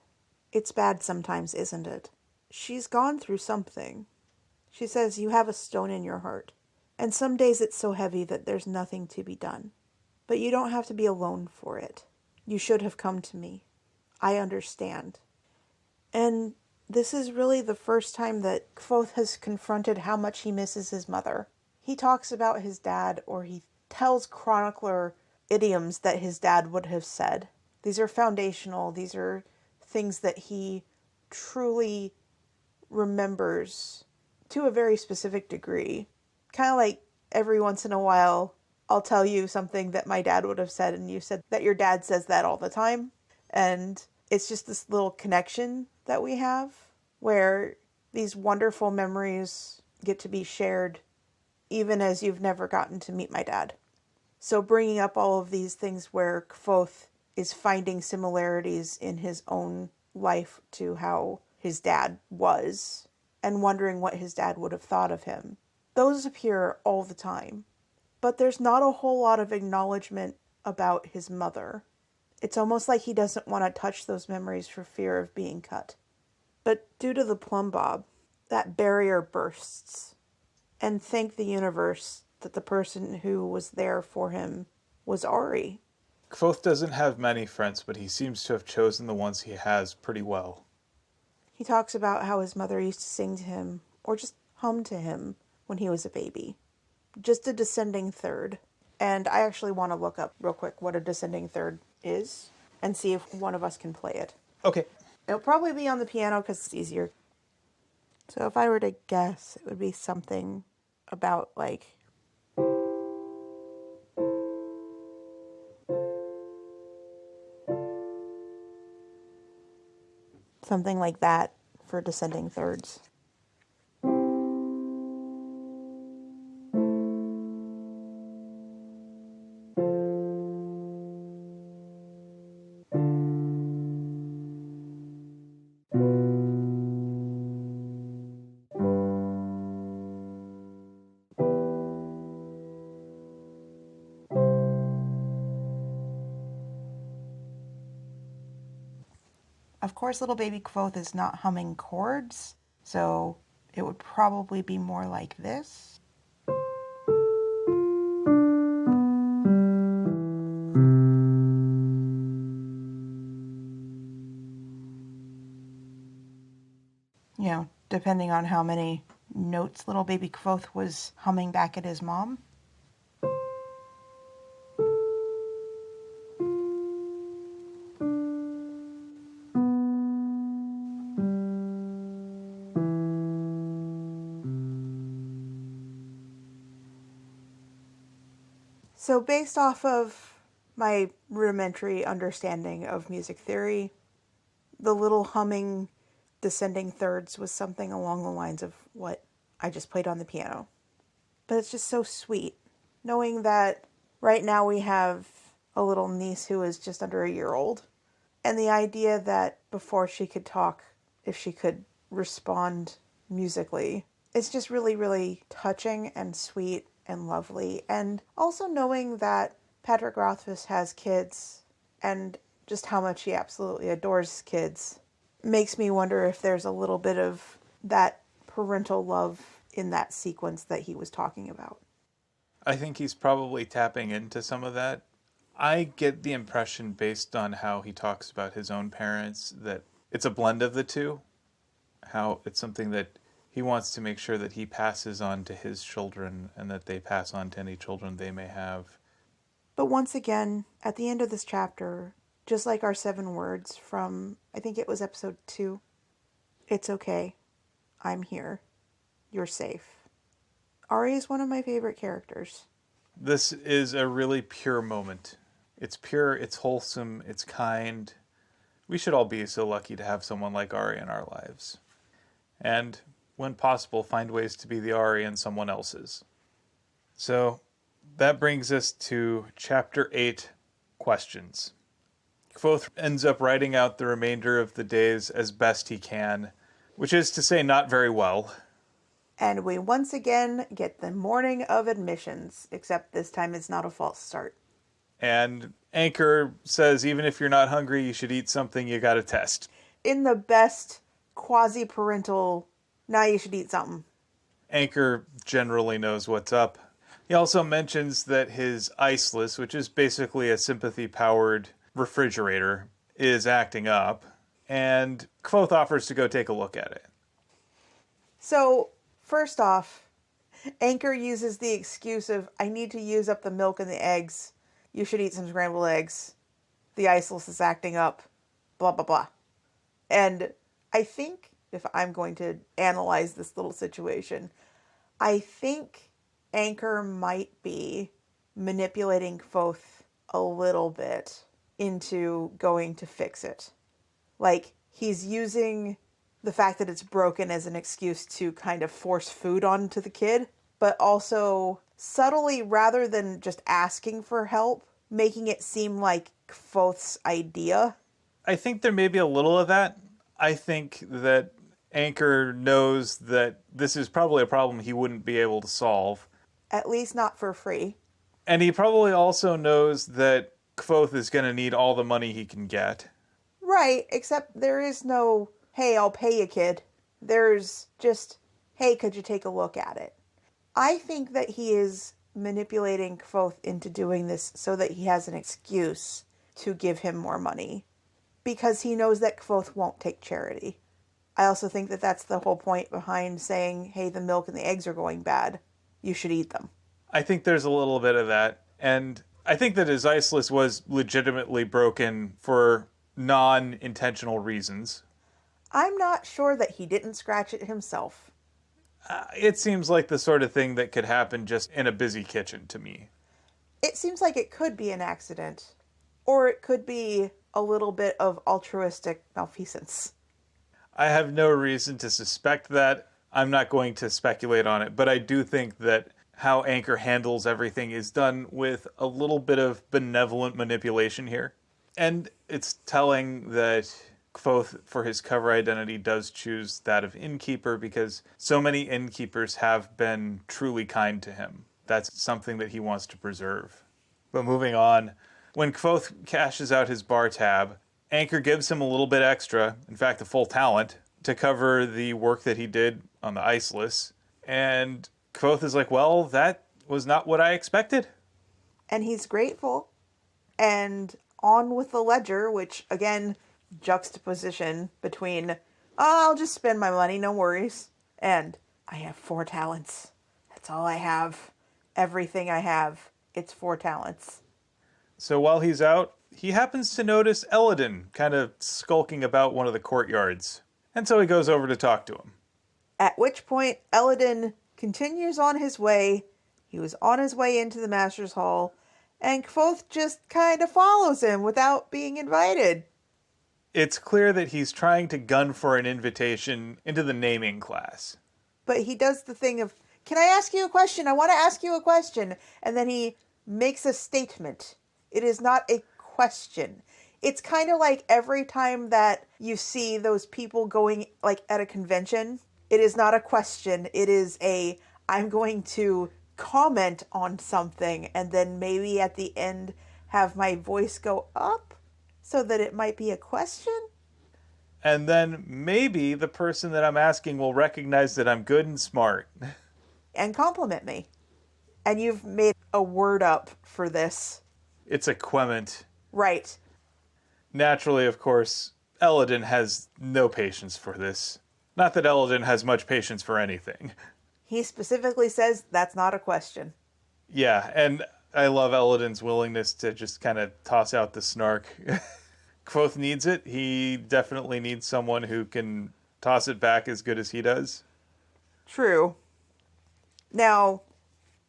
It's bad sometimes, isn't it? She's gone through something. She says, you have a stone in your heart. And some days it's so heavy that there's nothing to be done. But you don't have to be alone for it. You should have come to me. I understand. And this is really the first time that Kvothe has confronted how much he misses his mother. He talks about his dad, or he tells chronicler idioms that his dad would have said. These are foundational. These are things that he truly remembers to a very specific degree. Kind of like every once in a while, I'll tell you something that my dad would have said, and you said that your dad says that all the time. And it's just this little connection that we have where these wonderful memories get to be shared even as you've never gotten to meet my dad. So bringing up all of these things where Kvothe is finding similarities in his own life to how his dad was and wondering what his dad would have thought of him. Those appear all the time. But there's not a whole lot of acknowledgement about his mother. It's almost like he doesn't want to touch those memories for fear of being cut. But due to the plumb bob, that barrier bursts. And thank the universe that the person who was there for him was Ari. Kvothe doesn't have many friends, but he seems to have chosen the ones he has pretty well. He talks about how his mother used to sing to him, or just hum to him, when he was a baby. Just a descending third. And I actually want to look up real quick what a descending third is, and see if one of us can play it. Okay. It'll probably be on the piano because it's easier. So if I were to guess, it would be something about, like, something like that for descending thirds. Of course, little baby Kvothe is not humming chords, so it would probably be more like this. You know, depending on how many notes little baby Kvothe was humming back at his mom. So based off of my rudimentary understanding of music theory, the little humming descending thirds was something along the lines of what I just played on the piano. But it's just so sweet, knowing that right now we have a little niece who is just under a year old, and the idea that before she could talk, if she could respond musically, it's just really, really touching and sweet and lovely. And also knowing that Patrick Rothfuss has kids and just how much he absolutely adores kids makes me wonder if there's a little bit of that parental love in that sequence that he was talking about. I think he's probably tapping into some of that. I get the impression, based on how he talks about his own parents, that it's a blend of the two. How it's something that he wants to make sure that he passes on to his children and that they pass on to any children they may have. But once again, at the end of this chapter, just like our 7 words from, I think it was episode 2, it's okay. I'm here. You're safe. Ari is one of my favorite characters. This is a really pure moment. It's pure, it's wholesome, it's kind. We should all be so lucky to have someone like Ari in our lives. And, when possible, find ways to be the Ari in someone else's. So, that brings us to Chapter 8, Questions. Kvothe ends up writing out the remainder of the days as best he can, which is to say not very well. And we once again get the morning of admissions, except this time it's not a false start. And Anchor says even if you're not hungry, you should eat something, you gotta test. In the best quasi-parental, now you should eat something. Anchor generally knows what's up. He also mentions that his iceless, which is basically a sympathy-powered refrigerator, is acting up, and Kvothe offers to go take a look at it. So, first off, Anchor uses the excuse of, I need to use up the milk and the eggs. You should eat some scrambled eggs. The iceless is acting up. Blah, blah, blah. And I think, if I'm going to analyze this little situation, I think Anchor might be manipulating Kvothe a little bit into going to fix it. Like, he's using the fact that it's broken as an excuse to kind of force food onto the kid, but also subtly, rather than just asking for help, making it seem like Kvothe's idea. I think there may be a little of that. I think that Anchor knows that this is probably a problem he wouldn't be able to solve. At least not for free. And he probably also knows that Kvothe is going to need all the money he can get. Right, except there is no, hey, I'll pay you, kid. There's just, hey, could you take a look at it? I think that he is manipulating Kvothe into doing this so that he has an excuse to give him more money. Because he knows that Kvothe won't take charity. I also think that that's the whole point behind saying, hey, the milk and the eggs are going bad. You should eat them. I think there's a little bit of that. And I think that his iceless was legitimately broken for non-intentional reasons. I'm not sure that he didn't scratch it himself. It seems like the sort of thing that could happen just in a busy kitchen to me. It seems like it could be an accident. Or it could be a little bit of altruistic malfeasance. I have no reason to suspect that. I'm not going to speculate on it, but I do think that how Anchor handles everything is done with a little bit of benevolent manipulation here. And it's telling that Kvothe, for his cover identity, does choose that of innkeeper because so many innkeepers have been truly kind to him. That's something that he wants to preserve. But moving on, when Kvothe cashes out his bar tab, Anchor gives him a little bit extra, in fact, a full talent, to cover the work that he did on the Iceless. And Kvothe is like, well, that was not what I expected. And he's grateful. And on with the ledger, which, again, juxtaposition between, I'll just spend my money, no worries, and I have 4 talents. That's all I have. Everything I have, it's 4 talents. So while he's out, he happens to notice Elladan kind of skulking about one of the courtyards. And so he goes over to talk to him. At which point, Elladan continues on his way. He was on his way into the Master's Hall, and Kvothe just kind of follows him without being invited. It's clear that he's trying to gun for an invitation into the naming class. But he does the thing of, can I ask you a question? I want to ask you a question. And then he makes a statement. It is not a question. It's kind of like every time that you see those people going like at a convention, it is not a question. It is a, I'm going to comment on something and then maybe at the end have my voice go up so that it might be a question. And then maybe the person that I'm asking will recognize that I'm good and smart. And compliment me. And you've made a word up for this. It's a quement. Right. Naturally, of course, Elladan has no patience for this. Not that Elladan has much patience for anything. He specifically says that's not a question. Yeah, and I love Elladan's willingness to just kind of toss out the snark. Kvothe needs it. He definitely needs someone who can toss it back as good as he does. True. Now,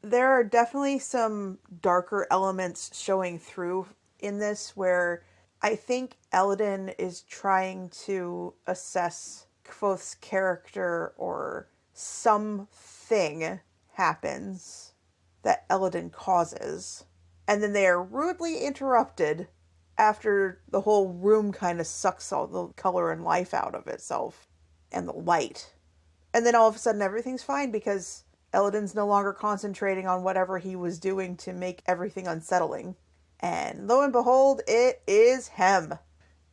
there are definitely some darker elements showing through in this where I think Elladan is trying to assess Kvothe's character or something happens that Elladan causes. And then they are rudely interrupted after the whole room kind of sucks all the color and life out of itself and the light. And then all of a sudden everything's fine because Elladan's no longer concentrating on whatever he was doing to make everything unsettling. And lo and behold, it is Hem.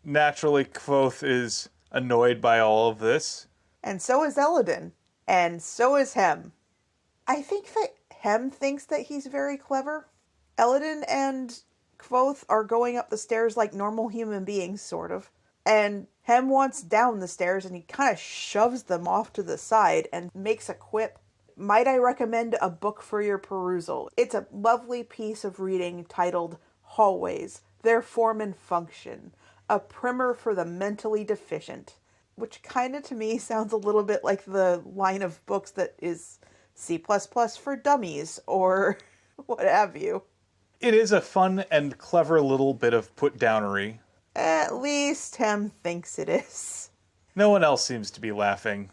Naturally, Kvothe is annoyed by all of this. And so is Elladan. And so is Hem. I think that Hem thinks that he's very clever. Elladan and Kvothe are going up the stairs like normal human beings, sort of. And Hem wants down the stairs and he kind of shoves them off to the side and makes a quip. Might I recommend a book for your perusal? It's a lovely piece of reading titled Hallways, Their Form and Function, a primer for the mentally deficient, which kind of to me sounds a little bit like the line of books that is C++ for dummies or what have you. It is a fun and clever little bit of put-downery. At least Hem thinks it is. No one else seems to be laughing.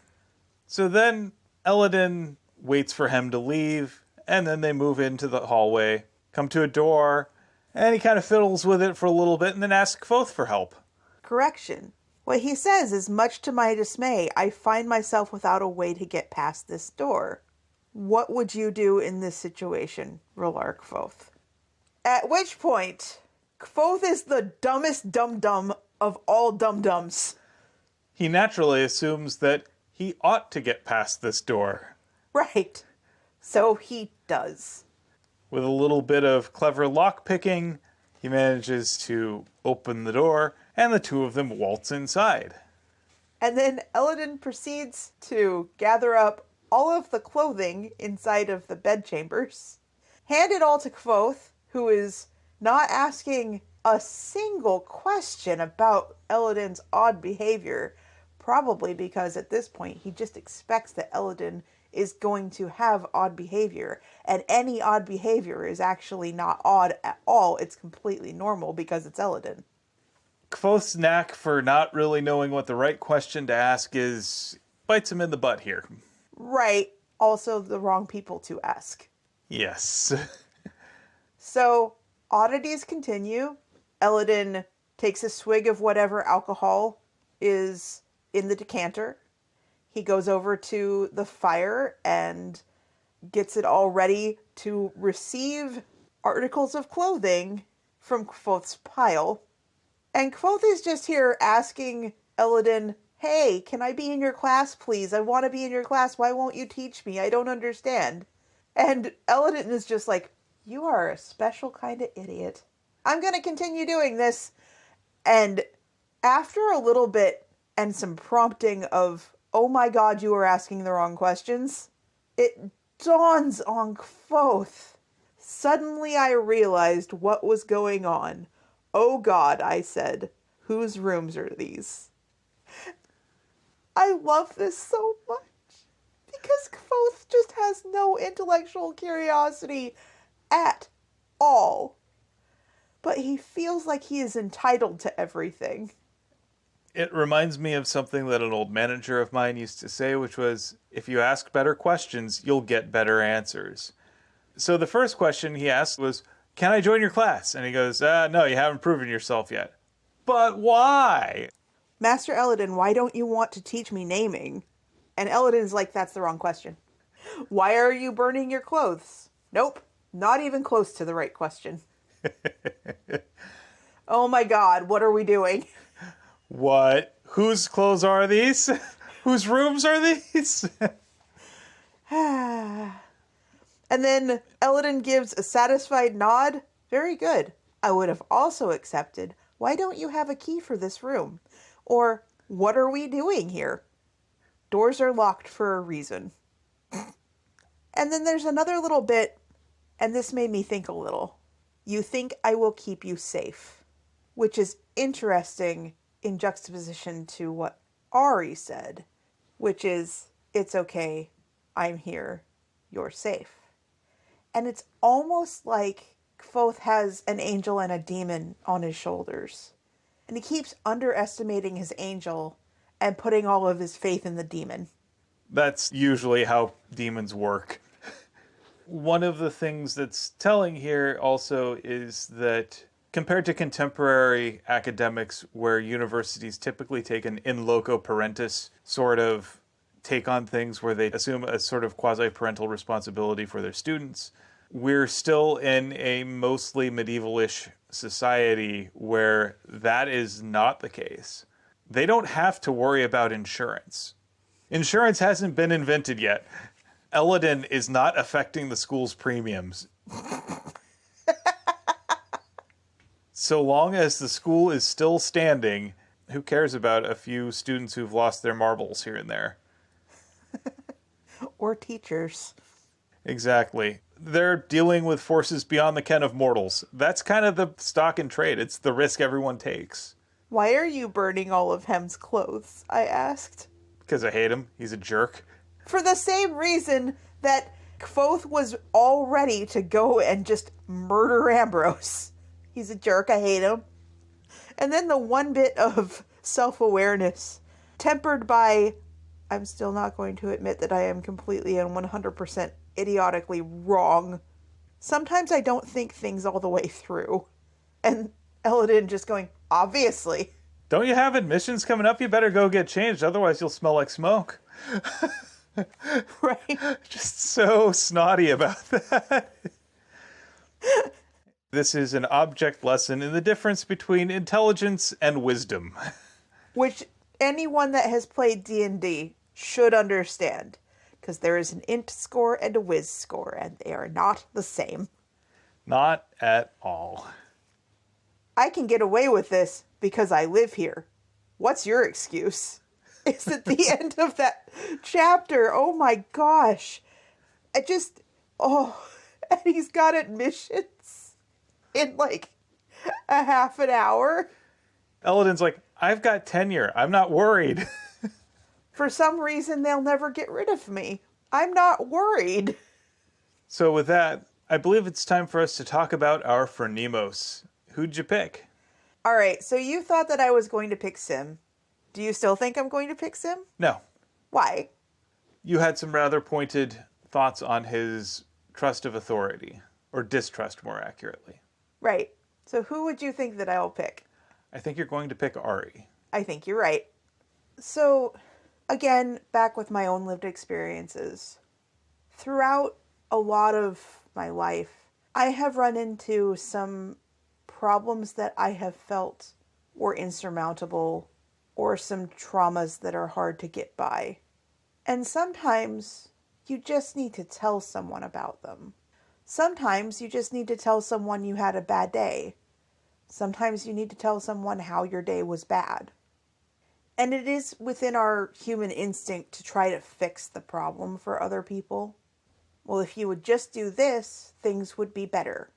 So then Elladan waits for Hem to leave, and then they move into the hallway, come to a door, and he kind of fiddles with it for a little bit and then asks Kvothe for help. Correction. What he says is, much to my dismay, I find myself without a way to get past this door. What would you do in this situation, Rolar Kvothe? At which point, Kvothe is the dumbest dum-dum of all dum-dums. He naturally assumes that he ought to get past this door. Right. So he does. With a little bit of clever lockpicking, he manages to open the door, and the two of them waltz inside. And then Elladan proceeds to gather up all of the clothing inside of the bedchambers, hand it all to Kvothe, who is not asking a single question about Elladan's odd behavior, Probably because at this point he just expects that Elodin is going to have odd behavior. And any odd behavior is actually not odd at all. It's completely normal because it's Elodin. Kvoth's knack for not really knowing what the right question to ask is bites him in the butt here. Right. Also the wrong people to ask. Yes. So, oddities continue. Elodin takes a swig of whatever alcohol is in the decanter. He goes over to the fire and gets it all ready to receive articles of clothing from Kvoth's pile. And Kvoth is just here asking Elodin, hey, can I be in your class, please? I want to be in your class. Why won't you teach me? I don't understand. And Elodin is just like, you are a special kind of idiot. I'm going to continue doing this. And after a little bit and some prompting of, oh my god, you are asking the wrong questions, it dawns on Kvoth. Suddenly I realized what was going on. Oh god, I said, whose rooms are these? I love this so much. Because Kvoth just has no intellectual curiosity at all. But he feels like he is entitled to everything. It reminds me of something that an old manager of mine used to say, which was, if you ask better questions, you'll get better answers. So the first question he asked was, can I join your class? And he goes, no, you haven't proven yourself yet. But why? Master Elodin, why don't you want to teach me naming? And Elodin's like, that's the wrong question. Why are you burning your clothes? Nope, not even close to the right question. Oh my god, what are we doing? What? Whose clothes are these? Whose rooms are these? And then Elodin gives a satisfied nod. Very good. I would have also accepted, why don't you have a key for this room? Or, what are we doing here? Doors are locked for a reason. And then there's another little bit, and this made me think a little. You think I will keep you safe. Which is interesting in juxtaposition to what Ari said, which is, it's okay, I'm here, you're safe. And it's almost like Kvoth has an angel and a demon on his shoulders. And he keeps underestimating his angel and putting all of his faith in the demon. That's usually how demons work. One of the things that's telling here also is that compared to contemporary academics where universities typically take an in loco parentis sort of take on things where they assume a sort of quasi-parental responsibility for their students, we're still in a mostly medievalish society where that is not the case. They don't have to worry about insurance. Insurance hasn't been invented yet. Elodin is not affecting the school's premiums. So long as the school is still standing, who cares about a few students who've lost their marbles here and there? Or teachers. Exactly. They're dealing with forces beyond the ken of mortals. That's kind of the stock in trade. It's the risk everyone takes. Why are you burning all of Hem's clothes? I asked. Because I hate him. He's a jerk. For the same reason that Kvoth was all ready to go and just murder Ambrose. He's a jerk, I hate him. And then the one bit of self-awareness, tempered by, I'm still not going to admit that I am completely and 100% idiotically wrong. Sometimes I don't think things all the way through. And Elodin just going, obviously. Don't you have admissions coming up? You better go get changed, otherwise you'll smell like smoke. Right? Just so snotty about that. This is an object lesson in the difference between intelligence and wisdom. Which anyone that has played D&D should understand. Because there is an int score and a whiz score, and they are not the same. Not at all. I can get away with this because I live here. What's your excuse? It's at the end of that chapter. Oh my gosh. And he's got admissions in like a half an hour. Elodin's like, I've got tenure. I'm not worried. For some reason, they'll never get rid of me. I'm not worried. So with that, I believe it's time for us to talk about our phronimos. Who'd you pick? All right, so you thought that I was going to pick Sim. Do you still think I'm going to pick Sim? No. Why? You had some rather pointed thoughts on his trust of authority, or distrust more accurately. Right. So who would you think that I'll pick? I think you're going to pick Ari. I think you're right. So, again, back with my own lived experiences. Throughout a lot of my life, I have run into some problems that I have felt were insurmountable or some traumas that are hard to get by. And sometimes you just need to tell someone about them. Sometimes you just need to tell someone you had a bad day. Sometimes you need to tell someone how your day was bad. And it is within our human instinct to try to fix the problem for other people. Well, if you would just do this, things would be better.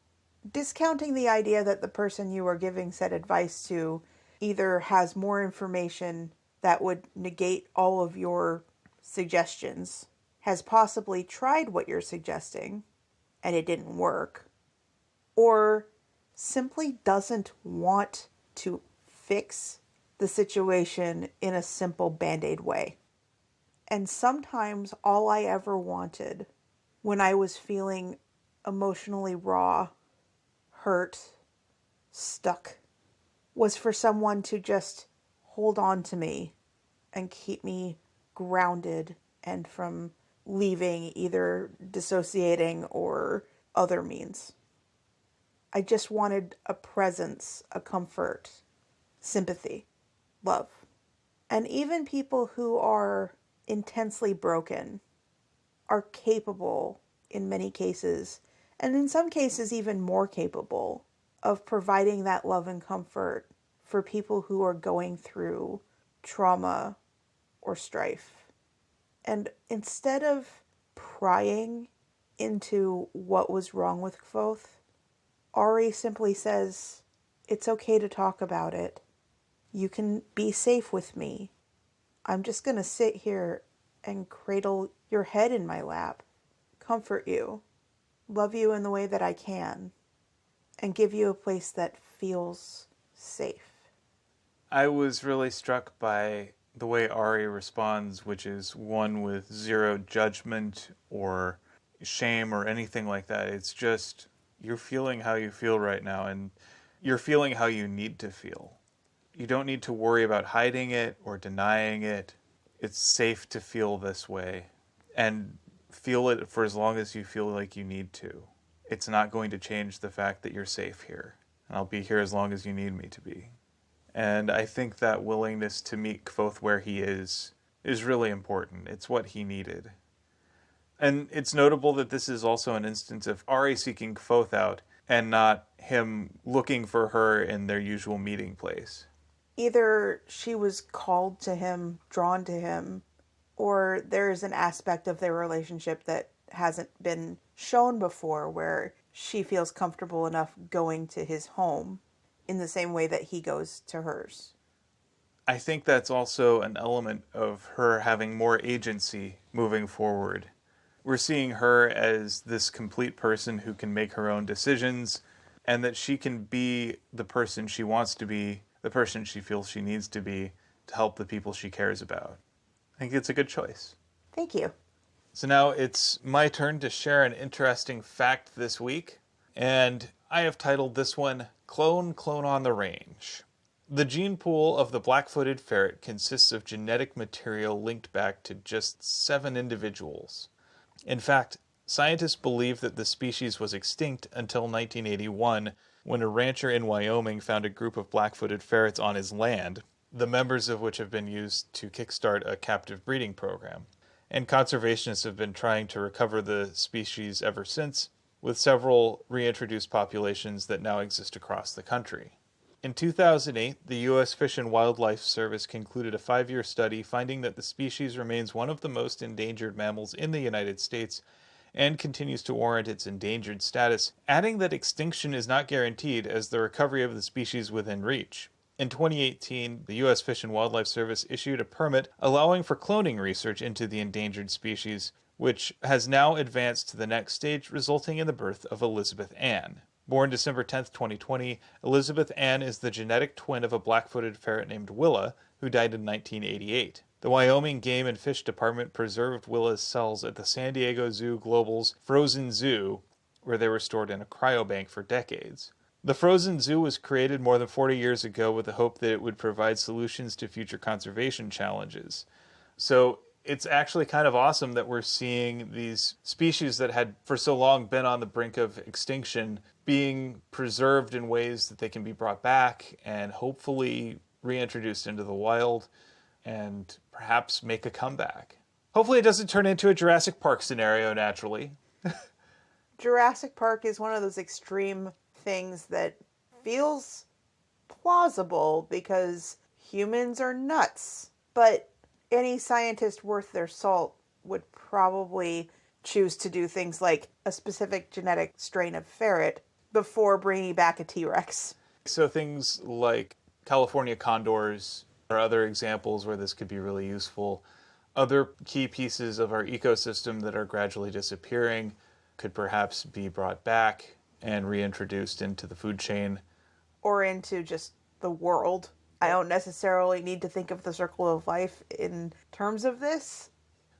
Discounting the idea that the person you are giving said advice to either has more information that would negate all of your suggestions, has possibly tried what you're suggesting, and it didn't work, or simply doesn't want to fix the situation in a simple band-aid way. And sometimes all I ever wanted when I was feeling emotionally raw, hurt, stuck, was for someone to just hold on to me and keep me grounded and from leaving, either dissociating or other means. I just wanted a presence, a comfort, sympathy, love. And even people who are intensely broken are capable, in many cases, and in some cases even more capable, of providing that love and comfort for people who are going through trauma or strife. And instead of prying into what was wrong with Kvothe, Ari simply says, it's okay to talk about it. You can be safe with me. I'm just going to sit here and cradle your head in my lap, comfort you, love you in the way that I can, and give you a place that feels safe. I was really struck by the way Ari responds, which is one with zero judgment or shame or anything like that. It's just, you're feeling how you feel right now, and you're feeling how you need to feel. You don't need to worry about hiding it or denying it. It's safe to feel this way, and feel it for as long as you feel like you need to. It's not going to change the fact that you're safe here, and I'll be here as long as you need me to be. And I think that willingness to meet Kvothe where he is really important. It's what he needed. And it's notable that this is also an instance of Ari seeking Kvothe out and not him looking for her in their usual meeting place. Either she was called to him, drawn to him, or there's an aspect of their relationship that hasn't been shown before where she feels comfortable enough going to his home in the same way that he goes to hers. I think that's also an element of her having more agency moving forward. We're seeing her as this complete person who can make her own decisions, and that she can be the person she wants to be, the person she feels she needs to be, to help the people she cares about. I think it's a good choice. Thank you. So now it's my turn to share an interesting fact this week, and I have titled this one, Clone on the Range. The gene pool of the black-footed ferret consists of genetic material linked back to just 7 individuals. In fact, scientists believe that the species was extinct until 1981, when a rancher in Wyoming found a group of black-footed ferrets on his land, the members of which have been used to kickstart a captive breeding program. And conservationists have been trying to recover the species ever since, with several reintroduced populations that now exist across the country. In 2008, the U.S. Fish and Wildlife Service concluded a 5-year study finding that the species remains one of the most endangered mammals in the United States and continues to warrant its endangered status, adding that extinction is not guaranteed as the recovery of the species within reach. In 2018, the U.S. Fish and Wildlife Service issued a permit allowing for cloning research into the endangered species, which has now advanced to the next stage, resulting in the birth of Elizabeth Ann. Born December 10, 2020, Elizabeth Ann is the genetic twin of a black-footed ferret named Willa, who died in 1988. The Wyoming Game and Fish Department preserved Willa's cells at the San Diego Zoo Global's Frozen Zoo, where they were stored in a cryobank for decades. The Frozen Zoo was created more than 40 years ago with the hope that it would provide solutions to future conservation challenges. So it's actually kind of awesome that we're seeing these species that had for so long been on the brink of extinction being preserved in ways that they can be brought back and hopefully reintroduced into the wild and perhaps make a comeback. Hopefully it doesn't turn into a Jurassic Park scenario naturally. Jurassic Park is one of those extreme things that feels plausible because humans are nuts. But any scientist worth their salt would probably choose to do things like a specific genetic strain of ferret before bringing back a T-Rex. So things like California condors are other examples where this could be really useful. Other key pieces of our ecosystem that are gradually disappearing could perhaps be brought back and reintroduced into the food chain. Or into just the world. I don't necessarily need to think of the circle of life in terms of this.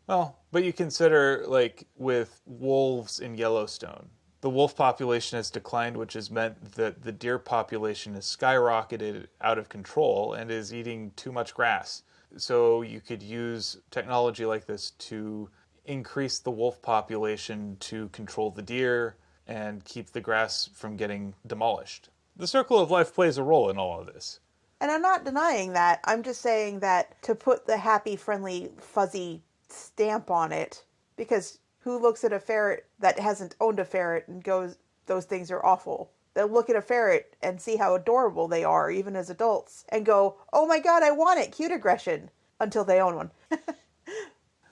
Well, but you consider, like, with wolves in Yellowstone. The wolf population has declined, which has meant that the deer population has skyrocketed out of control and is eating too much grass. So you could use technology like this to increase the wolf population to control the deer and keep the grass from getting demolished. The circle of life plays a role in all of this. And I'm not denying that. I'm just saying that to put the happy, friendly, fuzzy stamp on it, because who looks at a ferret that hasn't owned a ferret and goes, those things are awful? They'll look at a ferret and see how adorable they are, even as adults, and go, oh my god, I want it, cute aggression, until they own one.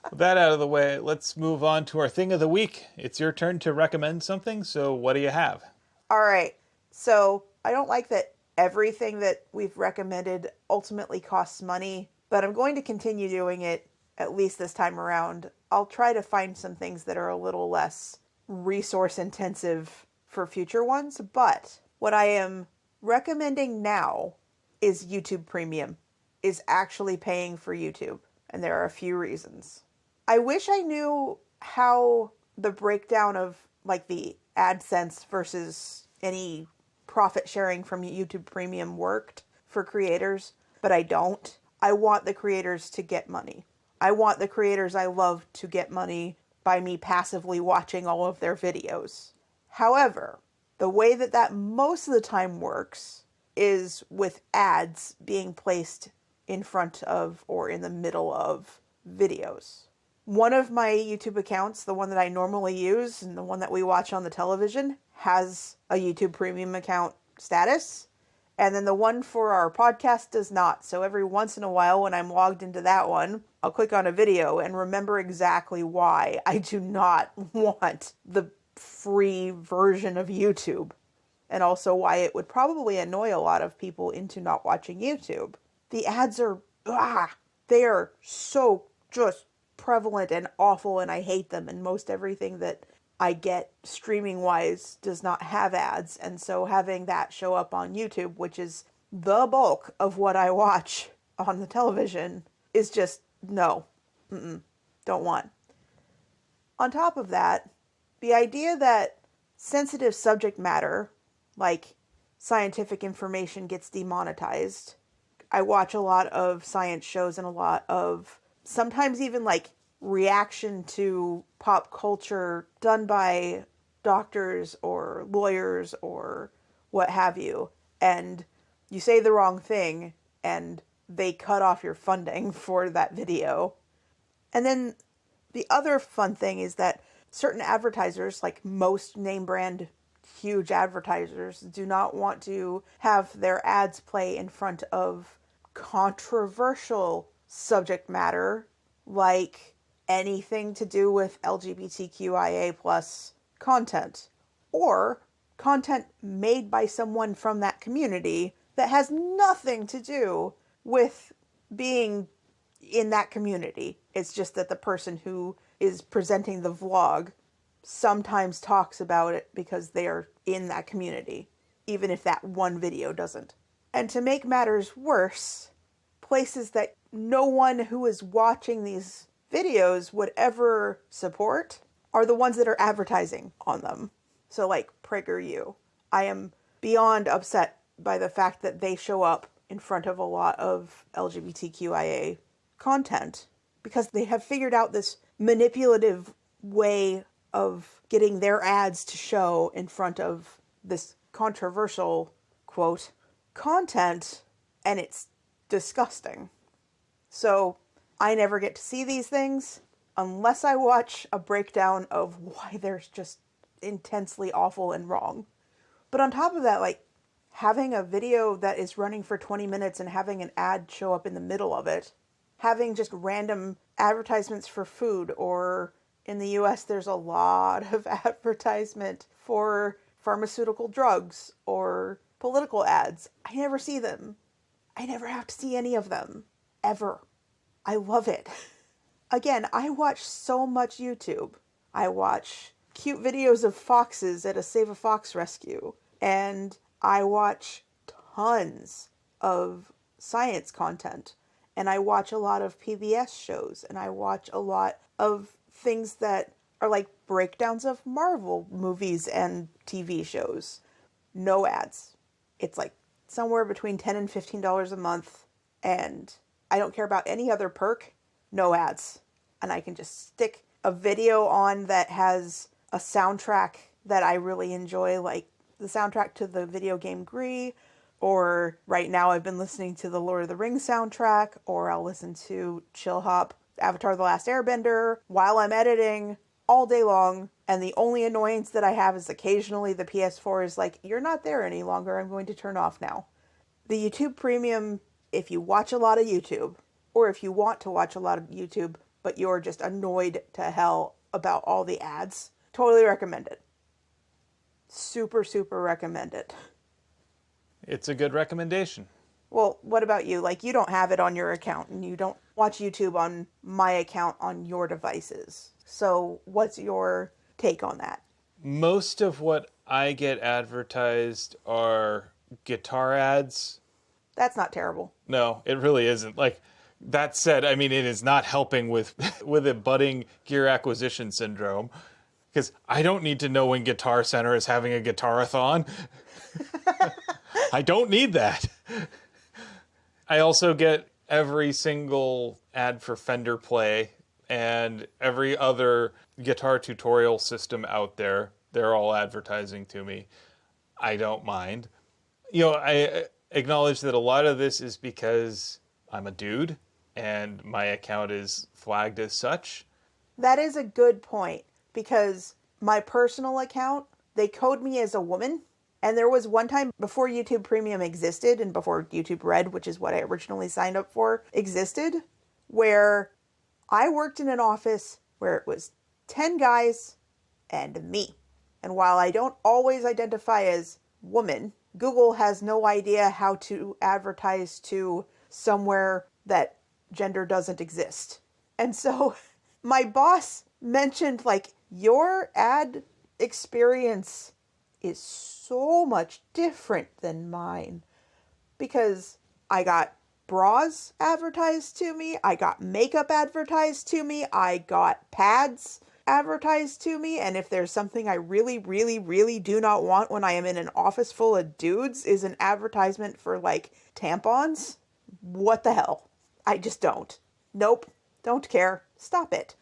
With that out of the way, let's move on to our thing of the week. It's your turn to recommend something, so what do you have? All right. So I don't like that everything that we've recommended ultimately costs money, but I'm going to continue doing it at least this time around. I'll try to find some things that are a little less resource intensive for future ones, but what I am recommending now is YouTube Premium, is actually paying for YouTube, and there are a few reasons. I wish I knew how the breakdown of like the AdSense versus any profit sharing from YouTube Premium worked for creators, but I don't. I want the creators to get money. I want the creators I love to get money by me passively watching all of their videos. However, the way that most of the time works is with ads being placed in front of or in the middle of videos. One of my YouTube accounts, the one that I normally use and the one that we watch on the television, has a YouTube Premium account status. And then the one for our podcast does not. So every once in a while when I'm logged into that one, I'll click on a video and remember exactly why I do not want the free version of YouTube. And also why it would probably annoy a lot of people into not watching YouTube. The ads are, they are so just prevalent and awful, and I hate them. And most everything that I get streaming wise does not have ads. And so having that show up on YouTube, which is the bulk of what I watch on the television, is just no. Don't want. On top of that, the idea that sensitive subject matter, like scientific information, gets demonetized. I watch a lot of science shows and a lot of sometimes even like reaction to pop culture done by doctors or lawyers or what have you. And you say the wrong thing and they cut off your funding for that video. And then the other fun thing is that certain advertisers, like most name brand huge advertisers, do not want to have their ads play in front of controversial subject matter, like anything to do with LGBTQIA plus content, or content made by someone from that community that has nothing to do with being in that community. It's just that the person who is presenting the vlog sometimes talks about it because they are in that community, even if that one video doesn't. And to make matters worse, places that no one who is watching these videos would ever support are the ones that are advertising on them. So like PragerU. I am beyond upset by the fact that they show up in front of a lot of LGBTQIA content because they have figured out this manipulative way of getting their ads to show in front of this controversial, quote, content, and it's disgusting. So I never get to see these things unless I watch a breakdown of why they're just intensely awful and wrong. But on top of that, like, having a video that is running for 20 minutes and having an ad show up in the middle of it, having just random advertisements for food, or in the US there's a lot of advertisement for pharmaceutical drugs or political ads. I never see them. I never have to see any of them. Ever. I love it. Again, I watch so much YouTube. I watch cute videos of foxes at a Save a Fox rescue. And I watch tons of science content. And I watch a lot of PBS shows. And I watch a lot of things that are like breakdowns of Marvel movies and TV shows. No ads. It's like somewhere between $10 and $15 a month. And I don't care about any other perk. No ads. And I can just stick a video on that has a soundtrack that I really enjoy, like the soundtrack to the video game Gree, or right now I've been listening to the Lord of the Rings soundtrack, or I'll listen to Chill Hop Avatar The Last Airbender while I'm editing all day long. And the only annoyance that I have is occasionally the PS4 is like, you're not there any longer, I'm going to turn off now. The YouTube Premium, if you watch a lot of YouTube, or if you want to watch a lot of YouTube, but you're just annoyed to hell about all the ads, totally recommend it. Super, super recommend it. It's a good recommendation. Well, what about you? Like, you don't have it on your account, and you don't watch YouTube on my account on your devices. So what's your take on that? Most of what I get advertised are guitar ads. That's not terrible. No, it really isn't. Like, that said, I mean, it is not helping with with a budding gear acquisition syndrome, because I don't need to know when Guitar Center is having a guitarathon. I don't need that. I also get every single ad for Fender Play and every other guitar tutorial system out there. They're all advertising to me. I don't mind. You know, I acknowledge that a lot of this is because I'm a dude and my account is flagged as such. That is a good point, because my personal account, they code me as a woman. And there was one time before YouTube Premium existed and before YouTube Red, which is what I originally signed up for, existed, where I worked in an office where it was 10 guys and me. And while I don't always identify as woman, Google has no idea how to advertise to somewhere that gender doesn't exist. And so my boss mentioned, like, your ad experience is so much different than mine, because I got bras advertised to me, I got makeup advertised to me, I got pads advertised to me, and if there's something I really, really, really do not want when I am in an office full of dudes is an advertisement for, like, tampons. What the hell? I just don't. Nope. Don't care. Stop it.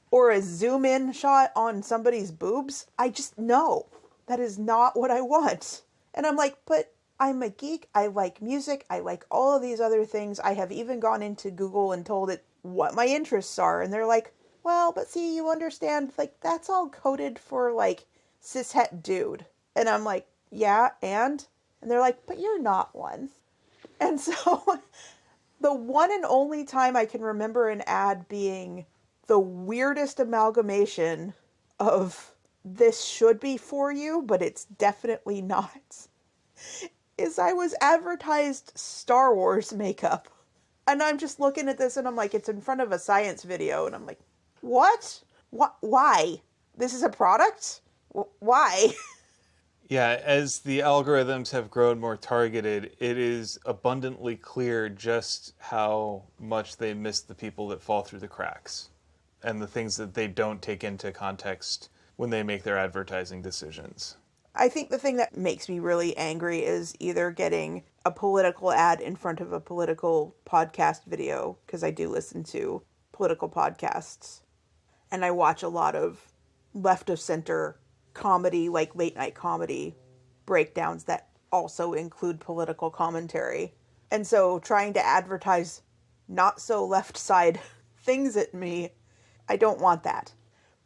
Or a zoom in shot on somebody's boobs. I just, no. That is not what I want. And I'm like, but I'm a geek. I like music. I like all of these other things. I have even gone into Google and told it what my interests are. And they're like, well, but see, you understand, like, that's all coded for, like, cishet dude. And I'm like, yeah, and? And they're like, but you're not one. And so the one and only time I can remember an ad being the weirdest amalgamation of this should be for you, but it's definitely not, is I was advertised Star Wars makeup. And I'm just looking at this and I'm like, it's in front of a science video. And I'm like, what? Why? This is a product? Why? Yeah, as the algorithms have grown more targeted, it is abundantly clear just how much they miss the people that fall through the cracks and the things that they don't take into context when they make their advertising decisions. I think the thing that makes me really angry is either getting a political ad in front of a political podcast video, because I do listen to political podcasts, and I watch a lot of left of center comedy, like late night comedy breakdowns that also include political commentary. And so trying to advertise not so left side things at me, I don't want that.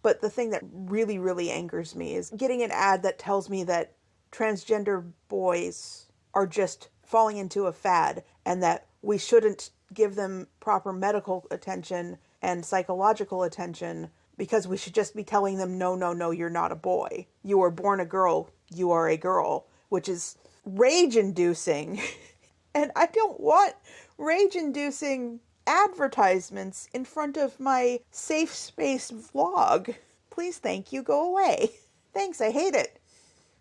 But the thing that really, really angers me is getting an ad that tells me that transgender boys are just falling into a fad and that we shouldn't give them proper medical attention and psychological attention because we should just be telling them, no, no, no, you're not a boy. You were born a girl. You are a girl, which is rage-inducing. And I don't want rage-inducing advertisements in front of my safe space vlog. Please, thank you, go away. Thanks, I hate it.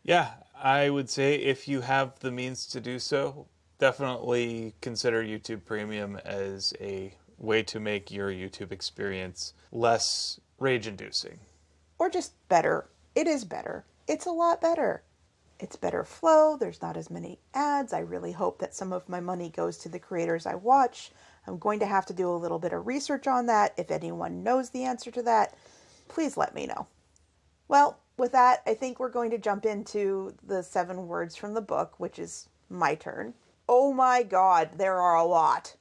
Yeah, I would say if you have the means to do so, definitely consider YouTube Premium as a way to make your YouTube experience less rage-inducing. Or just better. It is better. It's a lot better. It's better flow. There's not as many ads. I really hope that some of my money goes to the creators I watch. I'm going to have to do a little bit of research on that. If anyone knows the answer to that, please let me know. Well, with that, I think we're going to jump into the 7 words from the book, which is my turn. Oh my God, there are a lot.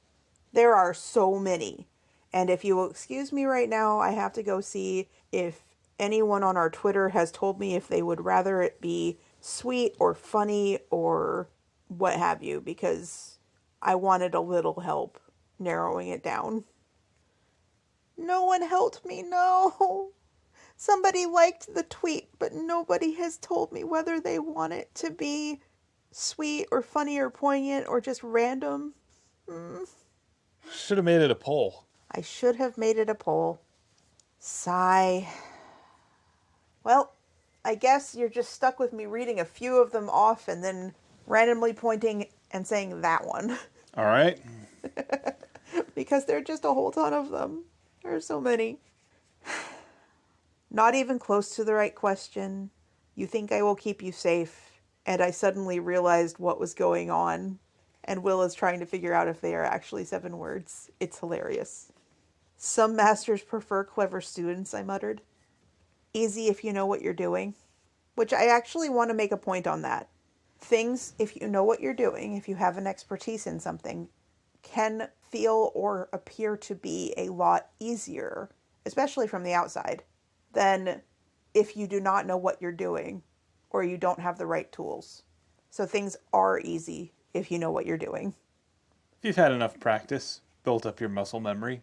There are so many. And if you will excuse me right now, I have to go see if anyone on our Twitter has told me if they would rather it be sweet or funny or what have you, because I wanted a little help narrowing it down. No one helped me, no. Somebody liked the tweet, but nobody has told me whether they want it to be sweet or funny or poignant or just random. Should have made it a poll. I should have made it a poll. Sigh. Well, I guess you're just stuck with me reading a few of them off and then randomly pointing and saying that one. All right. Because there are just a whole ton of them. There are so many. Not even close to the right question. You think I will keep you safe. And I suddenly realized what was going on. And Will is trying to figure out if they are actually 7 words. It's hilarious. Some masters prefer clever students, I muttered. Easy if you know what you're doing. Which I actually want to make a point on that. Things, if you know what you're doing, if you have an expertise in something, can feel or appear to be a lot easier, especially from the outside, than if you do not know what you're doing or you don't have the right tools. So things are easy if you know what you're doing. If you've had enough practice, built up your muscle memory.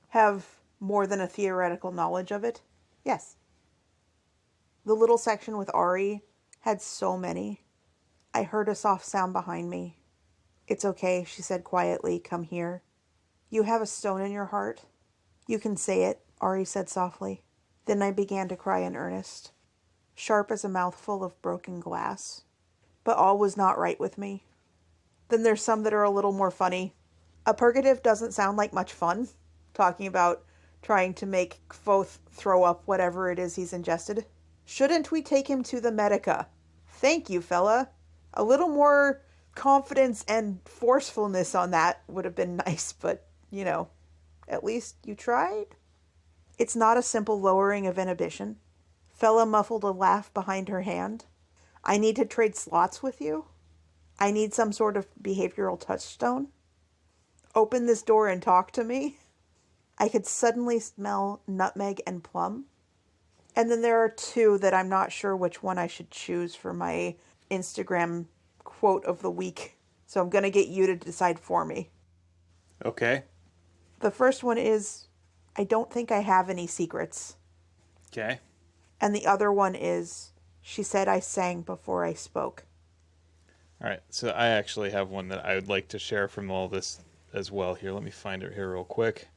Have more than a theoretical knowledge of it? Yes. The little section with Ari had so many. I heard a soft sound behind me. It's okay, she said quietly. Come here. You have a stone in your heart. You can say it, Ari said softly. Then I began to cry in earnest, sharp as a mouthful of broken glass. But all was not right with me. Then there's some that are a little more funny. A purgative doesn't sound like much fun, talking about trying to make Quoth throw up whatever it is he's ingested. Shouldn't we take him to the Medica? Thank you, fella. A little more confidence and forcefulness on that would have been nice, but, you know, at least you tried. It's not a simple lowering of inhibition. Fella muffled a laugh behind her hand. I need to trade slots with you. I need some sort of behavioral touchstone. Open this door and talk to me. I could suddenly smell nutmeg and plum. And then there are 2 that I'm not sure which one I should choose for my Instagram quote of the week. So I'm going to get you to decide for me. Okay. The first one is, I don't think I have any secrets. Okay. And the other one is, she said I sang before I spoke. All right, so I actually have one that I would like to share from all this as well. Here, let me find it here real quick.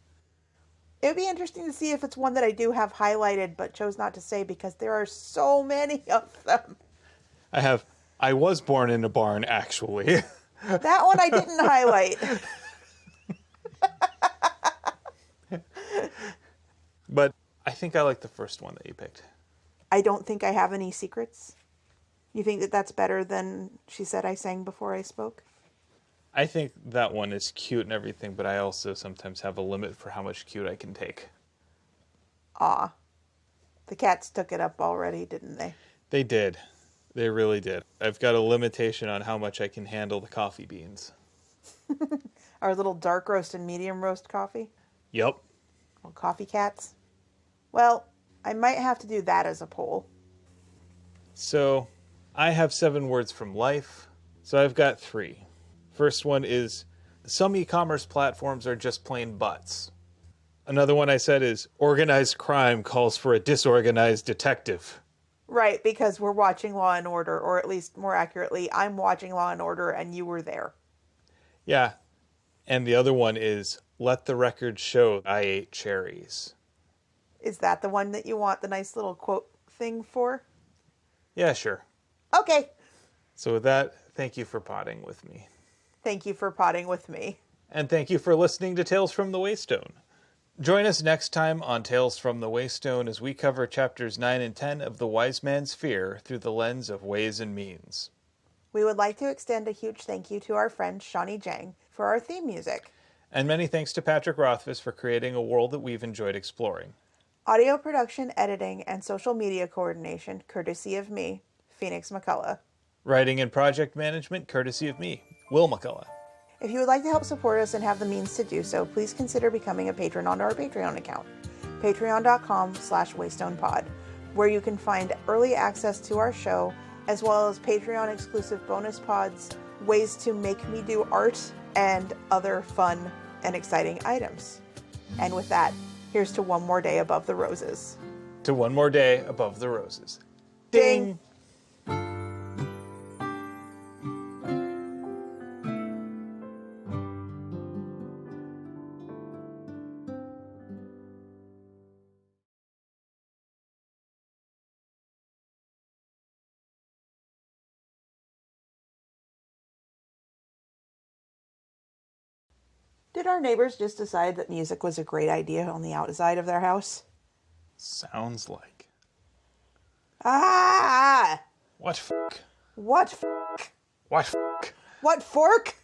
It would be interesting to see if it's one that I do have highlighted but chose not to say because there are so many of them. I was born in a barn, actually. That one I didn't highlight. But I think I like the first one that you picked. I don't think I have any secrets. You think that that's better than She Said I Sang Before I Spoke? I think that one is cute and everything, but I also sometimes have a limit for how much cute I can take. Aw. The cats took it up already, didn't they? They did. They really did. I've got a limitation on how much I can handle the coffee beans. Our little dark roast and medium roast coffee. Yep. Well, coffee cats. Well, I might have to do that as a poll. So, I have 7 words from life, so I've got 3. First one is, some e-commerce platforms are just plain butts. Another one I said is, organized crime calls for a disorganized detective. Right, because we're watching Law and Order, or at least more accurately, I'm watching Law and Order and you were there. Yeah. And the other one is, let the record show I ate cherries. Is that the one that you want the nice little quote thing for? Yeah, sure. Okay. So with that, thank you for potting with me. Thank you for potting with me. And thank you for listening to Tales from the Waystone. Join us next time on Tales from the Waystone as we cover chapters 9 and 10 of The Wise Man's Fear through the lens of ways and means. We would like to extend a huge thank you to our friend Shawnee Jang for our theme music. And many thanks to Patrick Rothfuss for creating a world that we've enjoyed exploring. Audio production, editing, and social media coordination, courtesy of me, Phoenix McCullough. Writing and project management, courtesy of me, Will McCullough. If you would like to help support us and have the means to do so, please consider becoming a patron on our Patreon account, patreon.com/waystonepod, where you can find early access to our show, as well as Patreon-exclusive bonus pods, ways to make me do art, and other fun and exciting items. And with that, here's to one more day above the roses. To one more day above the roses. Ding! Did our neighbors just decide that music was a great idea on the outside of their house? Sounds like. Ah! What fuck? What f***? What fuck? What fork?